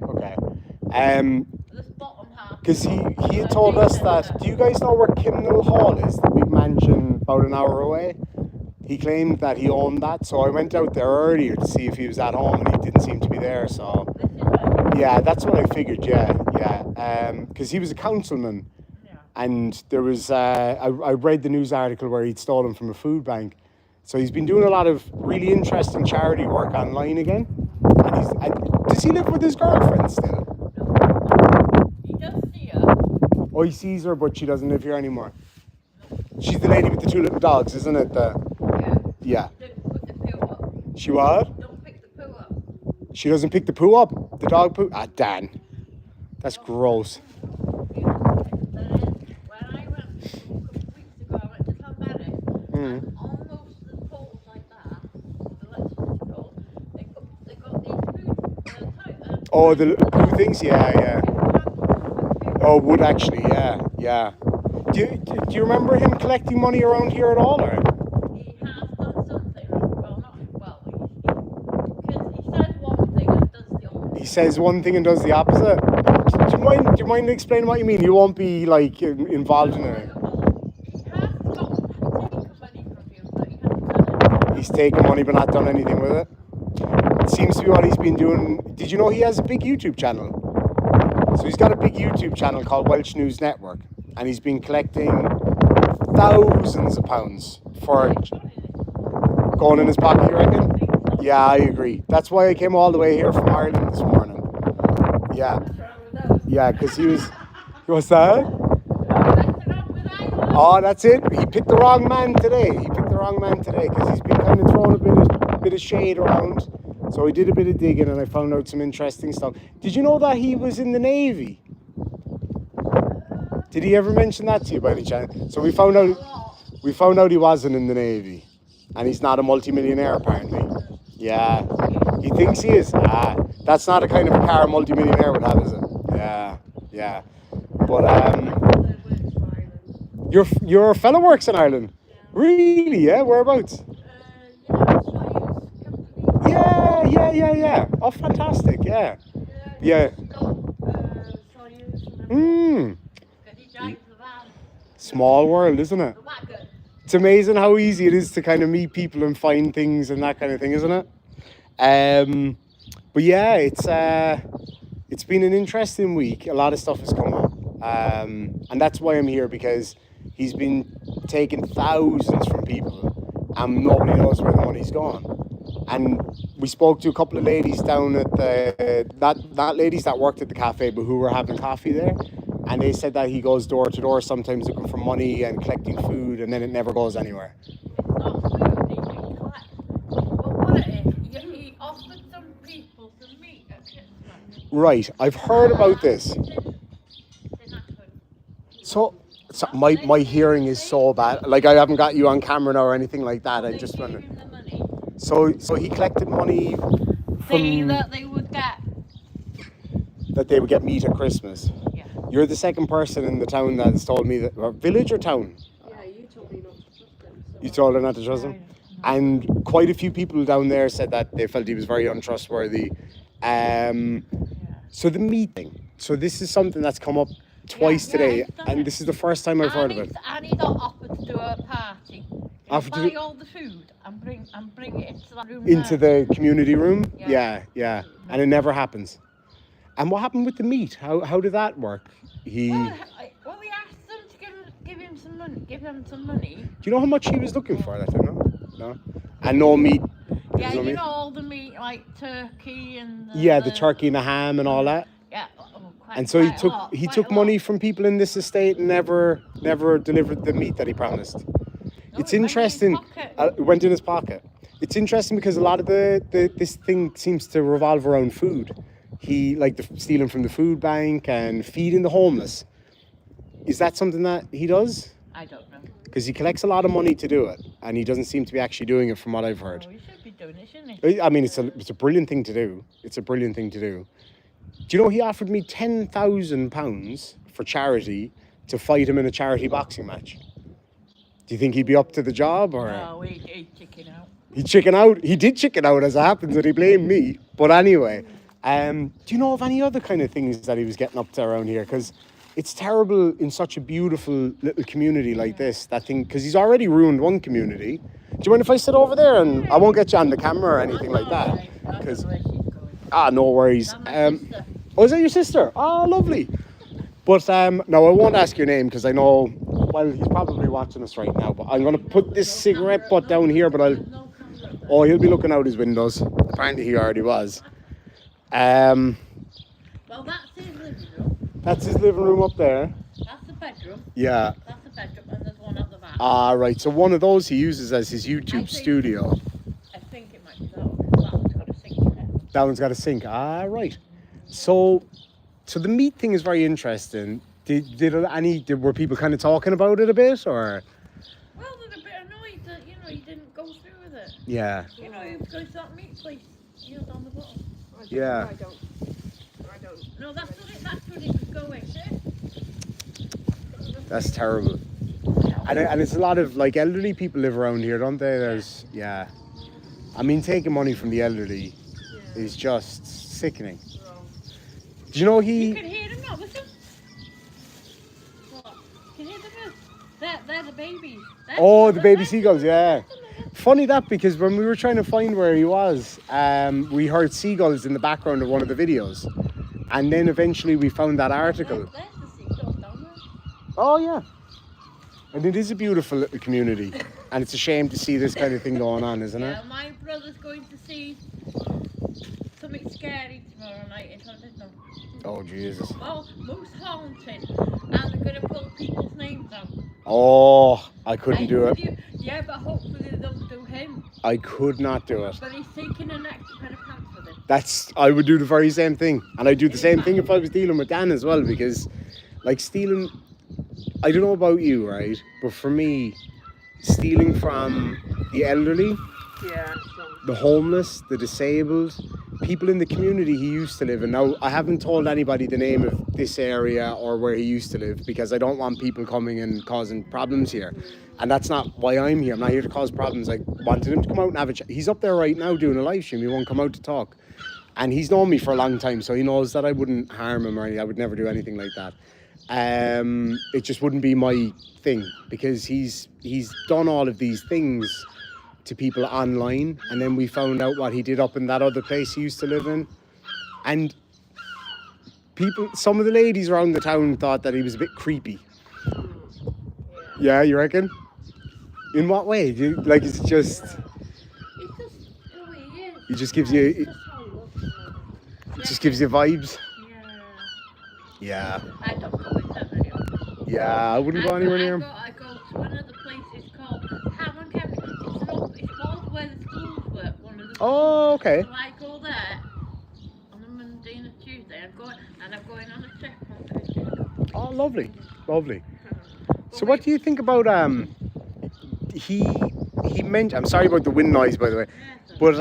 This bottom half. Because he had told us that, do you guys know where Kimnall Hall is? The big mansion about an hour away? He claimed that he owned that, so I went out there earlier to see if he was at home, and he didn't seem to be there, so... Yeah, that's what I figured, yeah. Because he was a councilman, and there was... I read the news article where he'd stolen from a food bank. So he's been doing a lot of really interesting charity work online again. And does he live with his girlfriend still? He does see her. Oh, he sees her, but she doesn't live here anymore. She's the lady with the two little dogs, isn't it? Yeah. Don't put the poo up. She what? Don't pick the poo up. She doesn't pick the poo up? The dog poo? Ah, Dan. That's gross. When I went a couple of weeks ago, I went to Clonmeric, and on most of the poles like that, the electricity poles, they got these food, Oh, the little poo things? Yeah. Oh, would actually, yeah. Do you remember him collecting money around here at all, or? He has done something. Because he says one thing and does the opposite. He says one thing and does the opposite? Do you mind explaining what you mean? You won't be, like, involved in it. He's taken money but not done anything with it. It seems to be what he's been doing. Did you know he has a big YouTube channel? So he's got a big YouTube channel called Welsh News Network, and he's been collecting thousands of pounds for going in his pocket, you reckon? Yeah, I agree. That's why I came all the way here from Ireland this morning. Yeah, because he was... What's that? Oh, that's it. He picked the wrong man today. Because he's been kind of throwing a bit of shade around. So I did a bit of digging and I found out some interesting stuff. Did you know that he was in the Navy? Did he ever mention that to you by any chance? So we found out he wasn't in the Navy. And he's not a multimillionaire, apparently. Yeah. He thinks he is. That's not a kind of a car a multimillionaire would have, is it? Yeah. But your fellow works in Ireland? Really? Yeah. Whereabouts? Yeah. Oh, fantastic. Yeah. Small world, isn't it? It's amazing how easy it is to kind of meet people and find things and that kind of thing, isn't it? But yeah, it's been an interesting week. A lot of stuff has come up, and that's why I'm here, because he's been taking thousands from people, and nobody knows where the money's gone. And we spoke to a couple of ladies down at the not ladies that worked at the cafe, but who were having coffee there. And they said that he goes door to door, sometimes looking for money and collecting food, and then it never goes anywhere. Not food he can collect. But what it is, he offered some people some meat at Christmas. Right, I've heard about this. They're not good. So my hearing is so bad. Like, I haven't got you on camera now or anything like that. I They just gave wondered. him the money. So he collected money Say from that they would get. that they would get meat at Christmas. Yeah. You're the second person in the town that has told me that, or village or town? Yeah, you told me not to trust them. So. You told her not to trust him? And quite a few people down there said that they felt he was very untrustworthy. So the meat thing. So this is something that's come up twice today, it's done and it. this is the first time I've heard of it. And he got offered to do a party. Offered to Buy do- all the food and bring it into that room. Into there. the community room? Yeah. Yeah. And it never happens. And what happened with the meat? How did that work? Well, we asked them to give him some money. Give him some money. Do you know how much he was looking for that time? No? And no meat? Yeah, no you meat? know all the meat like turkey and. Yeah, the turkey and the ham and all that. Yeah. Quite, And so he quite a took lot, he quite took a money lot. from people in this estate and never delivered the meat that he promised. No, It's it went in his interesting. pocket. It went in his pocket. It's interesting because a lot of this thing seems to revolve around food. He stealing from the food bank and feeding the homeless. Is that something that he does? I don't know. Because he collects a lot of money to do it, and he doesn't seem to be actually doing it from what I've heard. Oh, he should be doing it, shouldn't he? I mean, it's a brilliant thing to do. It's a brilliant thing to do. Do you know he offered me £10,000 for charity to fight him in a charity boxing match? Do you think he'd be up to the job, or No, he chicken out. he'd chicken out? He did chicken out, as it happens, and he blamed me. But anyway, do you know of any other kind of things that he was getting up to around here? Because it's terrible in such a beautiful little community like this. That thing, because he's already ruined one community. Do you mind if I sit over there and I won't get you on the camera or anything like that? Because no worries. Oh, is that your sister? Oh, lovely. But no, I won't ask your name because I know. Well, he's probably watching us right now. But I'm going to put this cigarette butt down here. But he'll be looking out his windows. Apparently, he already was. Well, that's his living room. That's his living room up there. That's the bedroom. Yeah. That's the bedroom, and there's one at the back. Right. So one of those he uses as his YouTube studio. I think it might be that one. That one's got a sink in it. That one's got a sink. Right. So the meat thing is very interesting. Were people kind of talking about it a bit, or? Well, they're a bit annoyed that he didn't go through with it. Yeah. He was going to that meat place. On the bottom. Yeah. I don't. No, that's what it was going. That's terrible. And it's a lot of elderly people live around here, don't they? I mean, taking money from the elderly is just sickening. Do you know You can hear them now, listen. What? Can you hear the birds? They're the babies. the baby seagulls, yeah. Funny that, because when we were trying to find where he was, we heard seagulls in the background of one of the videos. And then eventually we found that article. There's the seagulls down there. Oh, yeah. And it is a beautiful little community. And it's a shame to see this kind of thing going on, isn't it? Yeah, my brother's going to see something scary tomorrow night in London. Oh, Jesus. Well, most haunted. And they're going to pull people's names out. Oh, I couldn't do it. Yeah, but hopefully they don't do him. I could not do it. But he's taking an extra pair of pants with him. I would do the very same thing. And I'd do the same thing if I was dealing with Dan as well, because stealing, I don't know about you, right? But for me, stealing from the elderly, the homeless, the disabled, people in the community he used to live in. Now, I haven't told anybody the name of this area or where he used to live, because I don't want people coming and causing problems here. And that's not why I'm here. I'm not here to cause problems. I wanted him to come out and have a chat. He's up there right now doing a live stream. He won't come out to talk. And he's known me for a long time, so he knows that I wouldn't harm him, or I would never do anything like that. It just wouldn't be my thing, because he's done all of these things to people online, and then we found out what he did up in that other place he used to live in. And some of the ladies around the town thought that he was a bit creepy. Yeah, you reckon? In what way? Is it just... It's just who he He just gives you, It's just how he looks. it just gives you vibes. Yeah. Yeah, I don't go in there very often. yeah. I wouldn't go anywhere near him. I go to another place. It's called Hammond Cafe. It's called where the schools were. One of the schools. Oh, okay. So I go there on a Monday and a Tuesday. I'm going on a trip on Thursday. Oh, lovely, lovely. So, what do you think about he mentioned? I'm sorry about the wind noise, by the way, but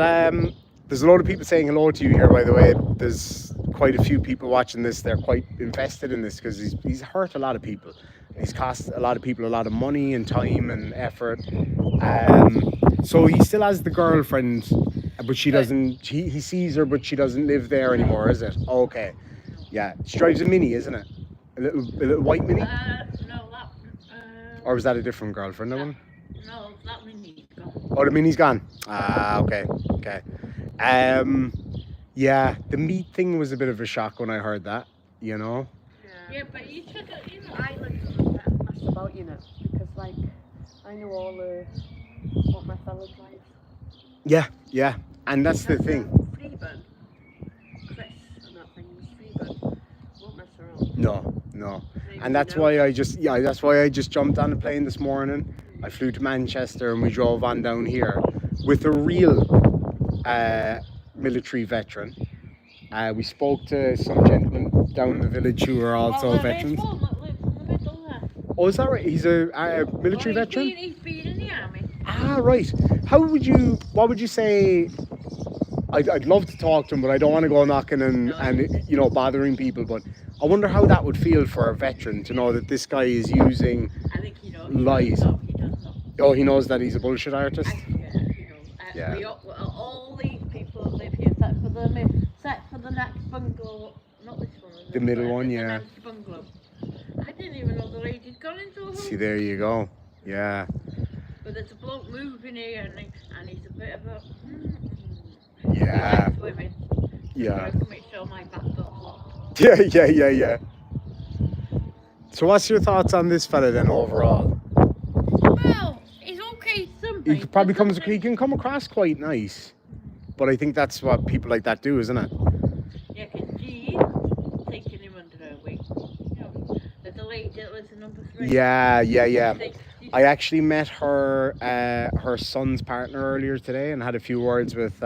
there's a lot of people saying hello to you here. By the way, there's quite a few people watching this. They're quite invested in this because he's hurt a lot of people. He's cost a lot of people a lot of money and time and effort. So he still has the girlfriend, but she doesn't. He sees her, but she doesn't live there anymore. Is it? Okay. Yeah, she drives a Mini, isn't it? A little white Mini. No, that. Or was that a different girlfriend? That one? No, that Mini's gone. Oh, the Mini's gone. Ah, okay, okay. Yeah, the meat thing was a bit of a shock when I heard that. You know. Yeah, but you should, I like to mess about, because like I know all what my fellow drives. Yeah, yeah, and that's the thing. Freeburn. Chris and that thing was Freeburn. Won't mess around. No. And that's why I just jumped on a plane this morning. I flew to Manchester and we drove on down here with a real military veteran. We spoke to some gentlemen down in the village who are also veterans. Oh, is that right? He's a military veteran? He's been in the army. Ah, right. What would you say? I'd love to talk to him, but I don't want to go knocking and bothering people. But I wonder how that would feel for a veteran to know that this guy is using I think he knows. lies. He does know. Oh, he knows that he's a bullshit artist? He knows. Yeah. All these people that live here, except for the next bungalow, not this one. The middle one, the yeah. next bungalow. I didn't even know the lady'd gone into a home. See, there you go. Yeah. But there's a bloke moving here and he's a bit of a... Yeah. He likes women. Yeah. I can make sure my back door's locked. Yeah. So what's your thoughts on this fella then overall? Well, he's okay something. He can come across quite nice. But I think that's what people like that do, isn't it? Yeah, because Jean taking him under her wing. There's a lady that lives in number 3. Yeah. I actually met her son's partner earlier today and had a few words with.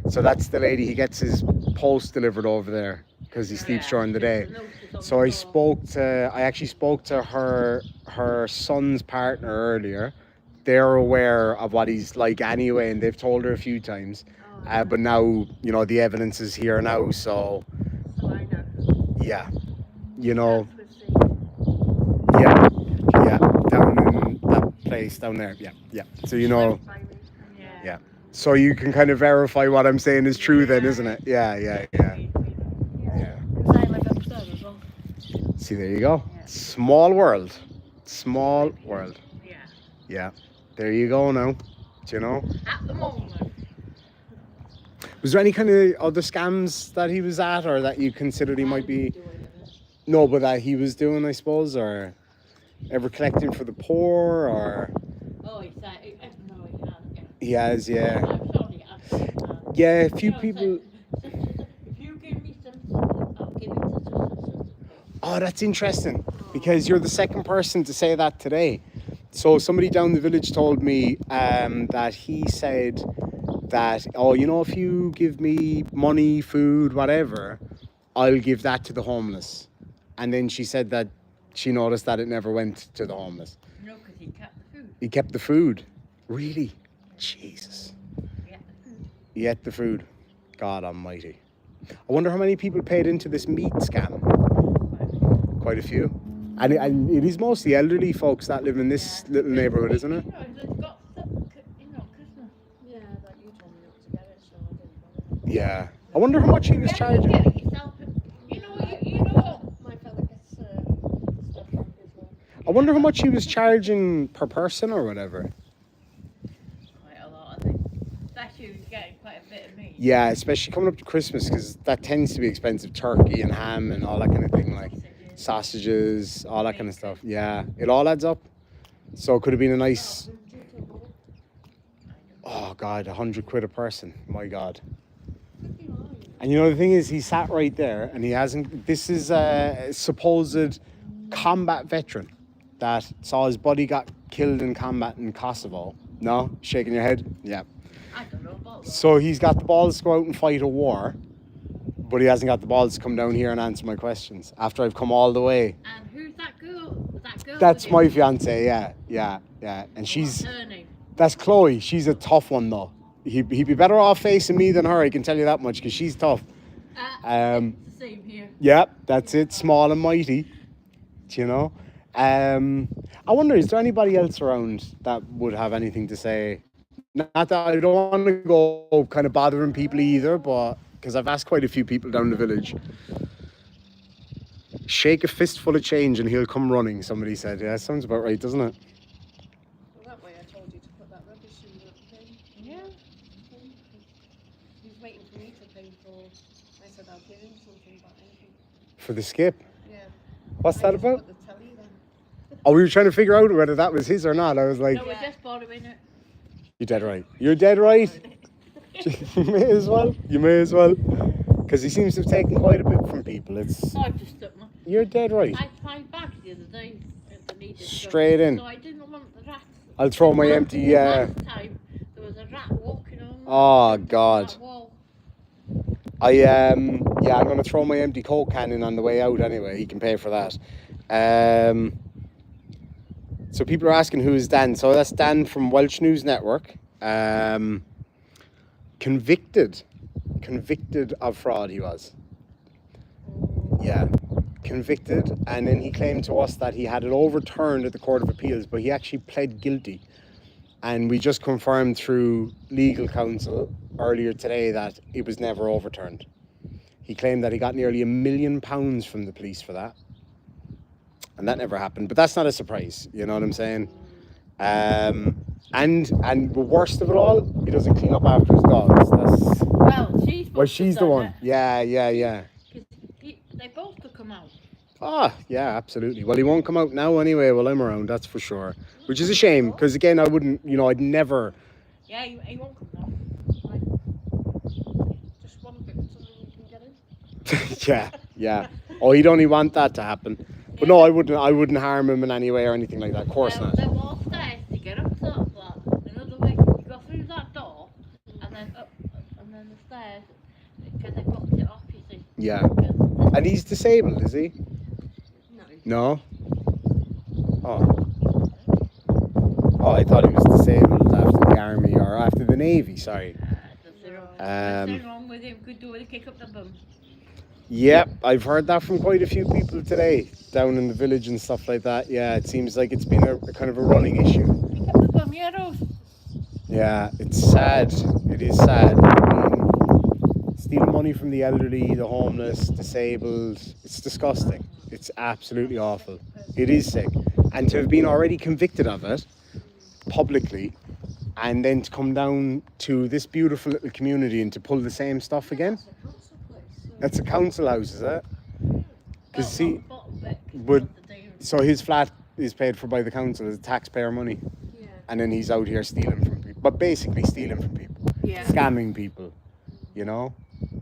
So that's the lady. He gets his post delivered over there because he sleeps during the day. So I actually spoke to her son's partner earlier. They're aware of what he's like anyway, and they've told her a few times. But now the evidence is here now. So I know. yeah, down in that place down there. Yeah. So yeah. So you can kind of verify what I'm saying is true then, isn't it? Yeah. Because I live upstairs as well. See, there you go. Small world. Yeah. There you go now. At the moment. Was there any kind of other scams that he was at, or that you considered he might be? No, but that he was doing, I suppose, or ever collecting for the poor, or? Oh, he's no, he has. He has, yeah. I'm sure he has. Yeah, a few people. If you give me something, I'll give it to such. Oh, that's interesting, because you're the second person to say that today. So somebody down the village told me that he said that, if you give me money, food, whatever, I'll give that to the homeless. And then she said that she noticed that it never went to the homeless. No, because he kept the food. He kept the food? Really? Jesus. He ate the food. God almighty. I wonder how many people paid into this meat scam. Quite a few. And it is mostly elderly folks that live in this little neighbourhood, isn't it? They've got some, Christmas. Yeah, that you told me not to get it, so I didn't bother. Yeah. I wonder how much he was charging. Get it yourself. You know. My fella gets stuff from as well. I wonder how much he was charging per person or whatever. Quite a lot, I think. Especially if he's getting quite a bit of meat. Yeah, especially coming up to Christmas, because that tends to be expensive. Turkey and ham and all that kind of thing, like sausages, all that kind of stuff. Yeah, it all adds up. So it could have been a nice... Oh God, 100 quid a person. My God. And you know the thing is, he sat right there, and he hasn't. This is a supposed combat veteran that saw his buddy got killed in combat in Kosovo. No, shaking your head. Yeah. I don't know about that. So he's got the balls to go out and fight a war, but he hasn't got the balls to come down here and answer my questions after I've come all the way. And who's that girl? That girl. That's with my you? fiance. Yeah. And she's. What's her name? That's Chloe. She's a tough one though. He'd be better off facing me than her. I can tell you that much because she's tough. It's the same here. Yeah, that's it. Small and mighty. You know. I wonder, is there anybody else around that would have anything to say? Not that I don't want to go kind of bothering people either, but because I've asked quite a few people down the village. Shake a fistful of change and he'll come running. Somebody said, yeah, sounds about right, doesn't it? Well, that way I told you to put that rubbish in the thing. Yeah. He was waiting for me to pay for. I said I'll give him something about anything. For the skip. Yeah. What's that I just about? put the telly then. Oh, we were trying to figure out whether that was his or not. I was like, No, we're just borrowing it. you're dead right. You're dead right. You may as well. You may as well. Because he seems to have taken quite a bit from people. It's. I just took my. You're dead right. I had 5 bags the other day. That needed Straight in. So I didn't want the rats. I'll throw my empty. Last time there was a rat walking on. Oh God. that wall. I'm gonna throw my empty Coke can in on the way out anyway. He can pay for that. So people are asking who is Dan. So that's Dan from Welsh News Network. Convicted of fraud he was. Yeah, convicted, and then he claimed to us that he had it overturned at the Court of Appeals, but he actually pled guilty. And we just confirmed through legal counsel earlier today that it was never overturned. He claimed that he got nearly £1 million from the police for that. And that never happened. But that's not a surprise, you know what I'm saying? And the worst of it all, he doesn't clean up after his dogs. She's the one. Yeah. Because they both could come out. Ah, yeah, absolutely. Well, he won't come out now anyway while I'm around, that's for sure. Which is a shame, because again, I wouldn't, I'd never... Yeah, he won't come out. Just one bit so you can get in. Yeah. Oh, he'd only want that to happen. But no, I wouldn't harm him in any way or anything like that. Of course not. There were stairs to get up to that flat. Another way, you go through that door, and then up, and then the stairs, because they blocked it off, you see. Yeah. And he's disabled, is he? No. No? Oh, I thought he was disabled after the army or after the navy, sorry. There's nothing wrong with him, could do with a kick up the bum. Yep, I've heard that from quite a few people today, down in the village and stuff like that. Yeah, it seems like it's been a kind of a running issue. Kick up the bum, yeah, Rose. Yeah, it's sad. It is sad. I mean, stealing money from the elderly, the homeless, disabled, it's disgusting. It's absolutely awful. It is sick. And to have been already convicted of it publicly, and then to come down to this beautiful little community and to pull the same stuff again. That's a council house, is it? Because so his flat is paid for by the council as taxpayer money. Yeah. And then he's out here stealing from people. But basically stealing from people. Yeah. Scamming people.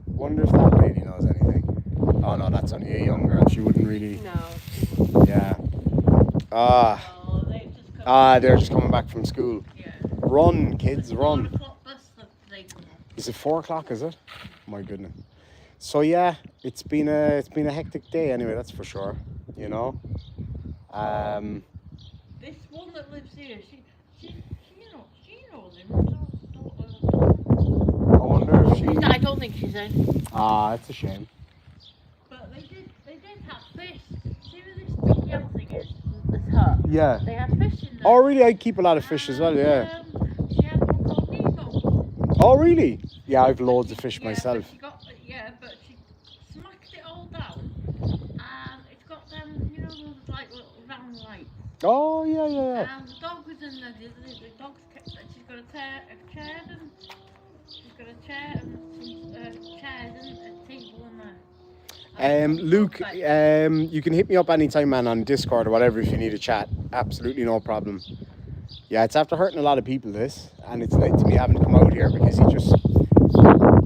Wonder if that lady knows anything. Oh no, that's only a young girl. She wouldn't really. No. Yeah. They're just coming back from school. Yeah. Run, kids, run. 4 o'clock bus that they come on. Is it 4 o'clock, is it? My goodness. So yeah, it's been a hectic day anyway, that's for sure. This one that lives here, she knows him. I wonder if she... I don't think she's in. That's a shame. But they did have fish. See where this big yellow thing is? This hut. Yeah. They had fish in there. Oh really? I keep a lot of fish as well, yeah. She had one called Nemo. Oh really? Yeah, I've loads of fish myself. But she smacked it all down, and it's got them, those like little round lights. Oh yeah. And the dog was in there. The dog's she's got a chair and some chairs and a table in there. Luke, you can hit me up anytime, man, on Discord or whatever if you need a chat. Absolutely no problem. Yeah, it's after hurting a lot of people, this, and it's led to me having to come out here because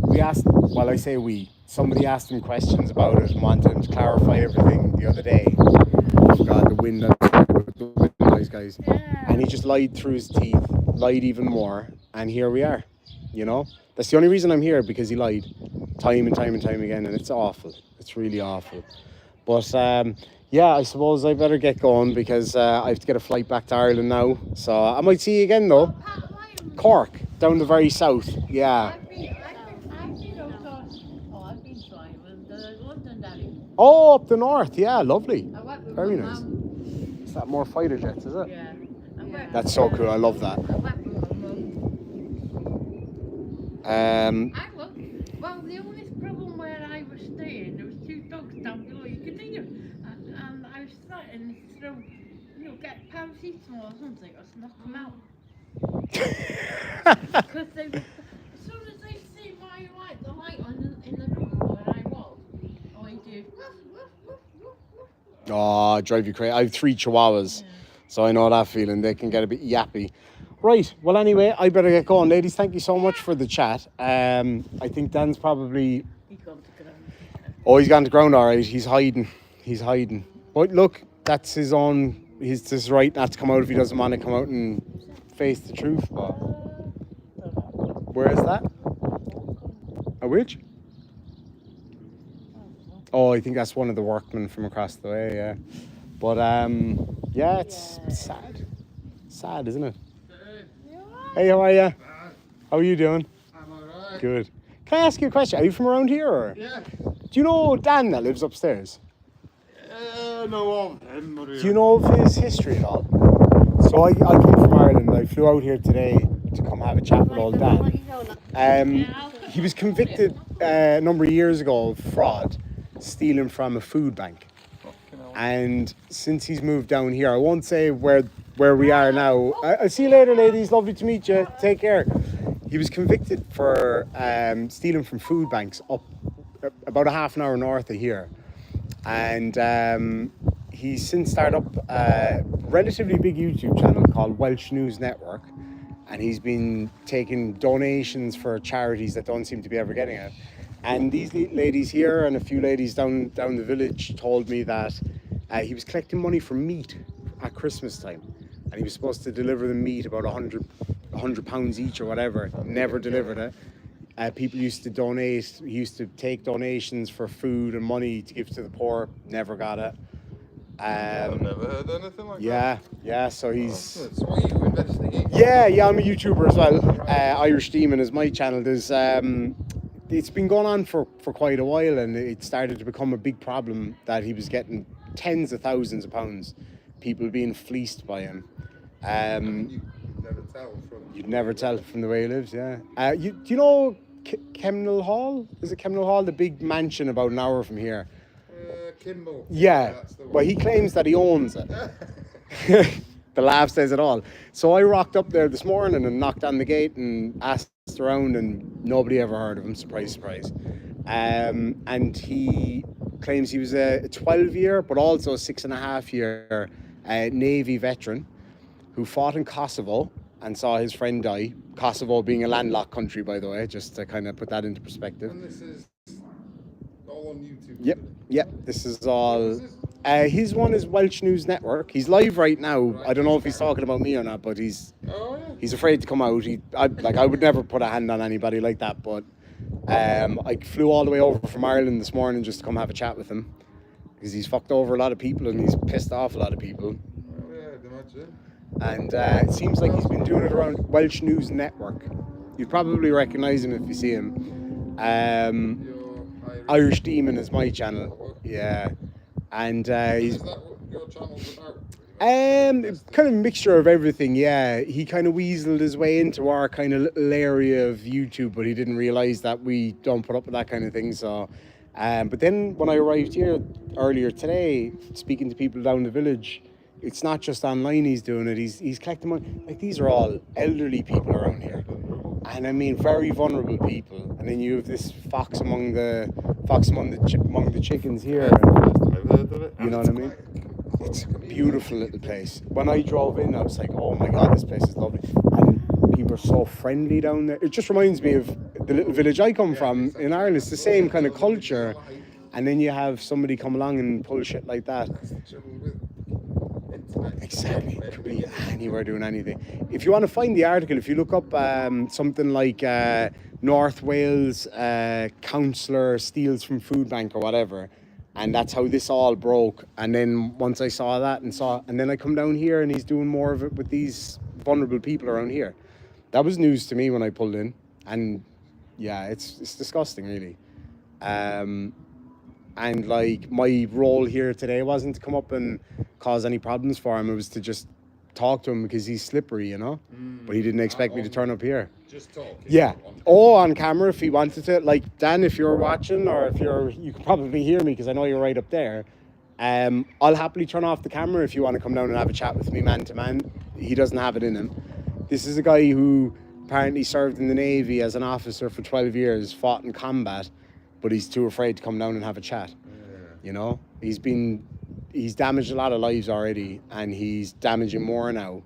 we asked, well, I say we, somebody asked him questions about it and wanted him to clarify everything the other day. Oh God, the wind, the wind noise, guys. And he just lied through his teeth, lied even more, and here we are, you know? That's the only reason I'm here, because he lied time and time and time again, and it's awful. It's really awful. But yeah, I suppose I better get going because I have to get a flight back to Ireland now. So I might see you again though. Cork, down the very south. Yeah. I've been out on, I've been to Ireland, London, Daddy. Oh, up the north. Yeah, lovely. I went with Very my nice. mum. Is that more fighter jets, is it? Yeah. I went That's so cool. I love that. I went with my mum. Well, the only problem where I was staying, there was 2 dogs down below. You could hear, and I was starting to throw, get paracetamol or something, or knock them out. Because they, as soon as they see my light, the light in the room where I was, all you do, Oh, drive you crazy. I have 3 chihuahuas, so I know that feeling. They can get a bit yappy. Right, well anyway, I better get going. Ladies, thank you so much for the chat. I think Dan's probably... He gone to ground. Oh, he's gone to ground, all right. He's hiding. But look, that's his right not to come out if he doesn't want to come out and face the truth. But where is that? A witch? Oh, I think that's one of the workmen from across the way, yeah. But, yeah, it's sad. Sad, isn't it? Hey, how are you? How are you doing? I'm alright. Good. Can I ask you a question? Are you from around here? Or? Yeah. Do you know Dan that lives upstairs? No of him. Do you know of his history at all? So I came from Ireland. I flew out here today to come have a chat with old Dan. He was convicted a number of years ago of fraud, stealing from a food bank. And since he's moved down here, I won't say where we are now. I'll see you later, ladies. Lovely to meet you. Take care. He was convicted for stealing from food banks up about a half an hour north of here. And he's since started up a relatively big YouTube channel called Welsh News Network. And he's been taking donations for charities that don't seem to be ever getting it. And these ladies here and a few ladies down the village told me that he was collecting money for meat at Christmas time. And he was supposed to deliver the meat, about 100 pounds each or whatever. Never delivered it. People used to donate. He used to take donations for food and money to give to the poor. Never got it. I've never heard anything like that. Yeah, so he's... So what are you investigating? Yeah, I'm a YouTuber as well. Irish Demon is my channel. There's... it's been going on for quite a while, and it started to become a big problem that he was getting tens of thousands of pounds, people being fleeced by him. You'd never tell from the way he lives, yeah. Do you know Kemnall Hall? Is it Kemnall Hall? The big mansion about an hour from here. Kimball. Yeah, That's the one. well, he claims that he owns it. The laugh says it all. So I rocked up there this morning and knocked on the gate and asked around, and nobody ever heard of him. Surprise, surprise. And he claims he was a 12-year, but also a 6.5-year Navy veteran who fought in Kosovo and saw his friend die. Kosovo being a landlocked country, by the way, just to kind of put that into perspective. And this is all on YouTube. Yep. This is all. His one is Welsh News Network. He's live right now. I don't know if he's talking about me or not, but he's afraid to come out. I would never put a hand on anybody like that, but I flew all the way over from Ireland this morning just to come have a chat with him because he's fucked over a lot of people and he's pissed off a lot of people. Oh yeah, I'd imagine. And it seems like he's been doing it around Welsh News Network. You'd probably recognise him if you see him. Irish Demon is my channel. Yeah. And he's... Is that what your channel's about? Kind of a mixture of everything, yeah. He kind of weaseled his way into our kind of little area of YouTube, but he didn't realise that we don't put up with that kind of thing, so... but then when I arrived here earlier today, speaking to people down the village, it's not just online he's doing it, he's collecting money. Like, these are all elderly people around here. And I mean, very vulnerable people. And then you have this fox among the chickens here. I've heard of it. You know what I mean? it's a beautiful little place. When I drove in, I was like, oh my God, this place is lovely. And people are so friendly down there. It just reminds me of the little village I come from in Ireland. It's the same kind of culture. And then you have somebody come along and pull shit like that. Exactly. It could be anywhere doing anything. If you want to find the article, if you look up something like North Wales councillor steals from food bank or whatever, and that's how this all broke. And then once I saw that and then I come down here and he's doing more of it with these vulnerable people around here. That was news to me when I pulled in, and yeah, it's disgusting, really. And like my role here today wasn't to come up and cause any problems for him. It was to just talk to him because he's slippery, you know. But he didn't expect me to turn up here. Just talk. Yeah. Oh, on camera if he wanted to. Like Dan, if you're watching, or if you can probably hear me because I know you're right up there. I'll happily turn off the camera if you want to come down and have a chat with me man to man. He doesn't have it in him. This is a guy who apparently served in the Navy as an officer for 12 years, fought in combat, but he's too afraid to come down and have a chat. You know, he's damaged a lot of lives already, and he's damaging more now.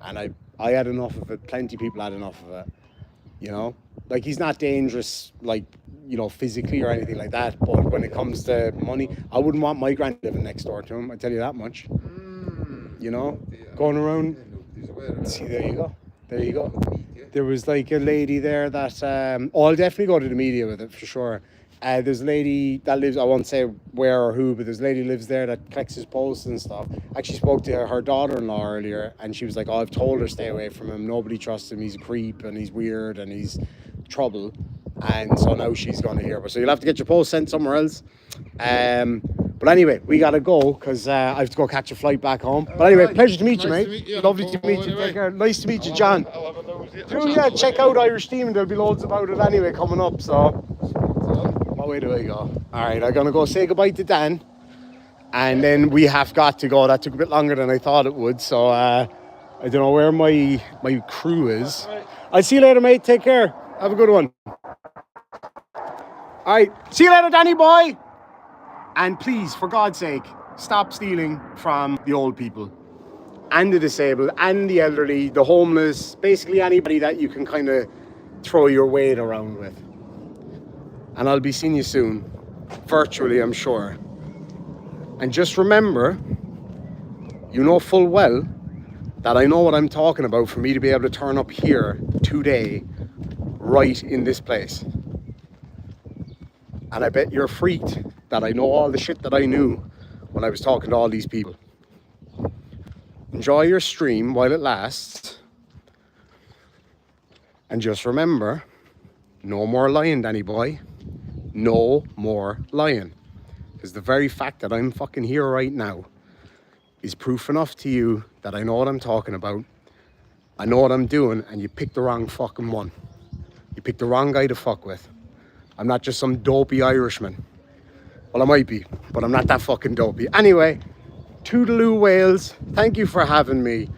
And I had enough of it. Plenty of people had enough of it. You know, like he's not dangerous, like, you know, physically or anything like that. But when it comes to money, I wouldn't want my grand living next door to him. I tell you that much. You know, going around. See, there you go. There you go. There was like a lady there that I'll definitely go to the media with it for sure. There's a lady that lives, I won't say where or who, but there's a lady who lives there that collects his posts and stuff. I actually spoke to her daughter-in-law earlier, and she was like, oh, I've told her stay away from him. Nobody trusts him. He's a creep and he's weird and he's trouble. And so now she's going to hear. But so you'll have to get your post sent somewhere else. But anyway, we got to go because I have to go catch a flight back home. But anyway, pleasure to meet you, mate. Lovely to meet you. Take care. Nice to meet you, John. Do check out Irish Team. There'll be loads about it anyway coming up. So, what way do I go? All right, I'm going to go say goodbye to Dan. And then we have got to go. That took a bit longer than I thought it would. So, I don't know where my crew is. I'll see you later, mate. Take care. Have a good one. All right. See you later, Danny boy. And please, for God's sake, stop stealing from the old people and the disabled and the elderly, the homeless, basically anybody that you can kind of throw your weight around with. And I'll be seeing you soon, virtually, I'm sure. And just remember, you know full well that I know what I'm talking about for me to be able to turn up here today, right in this place. And I bet you're freaked that I know all the shit that I knew when I was talking to all these people. Enjoy your stream while it lasts. And just remember, no more lying, Danny boy. No more lying. Because the very fact that I'm fucking here right now is proof enough to you that I know what I'm talking about. I know what I'm doing, and you picked the wrong fucking one. You picked the wrong guy to fuck with. I'm not just some dopey Irishman. Well, I might be, but I'm not that fucking dopey. Anyway, toodaloo Wales, thank you for having me.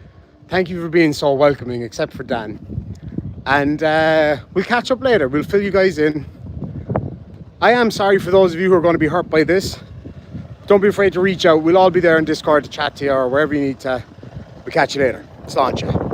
Thank you for being so welcoming, except for Dan. And we'll catch up later. We'll fill you guys in. I am sorry for those of you who are going to be hurt by this. Don't be afraid to reach out. We'll all be there in Discord to chat to you or wherever you need to. We'll catch you later. Sláinte.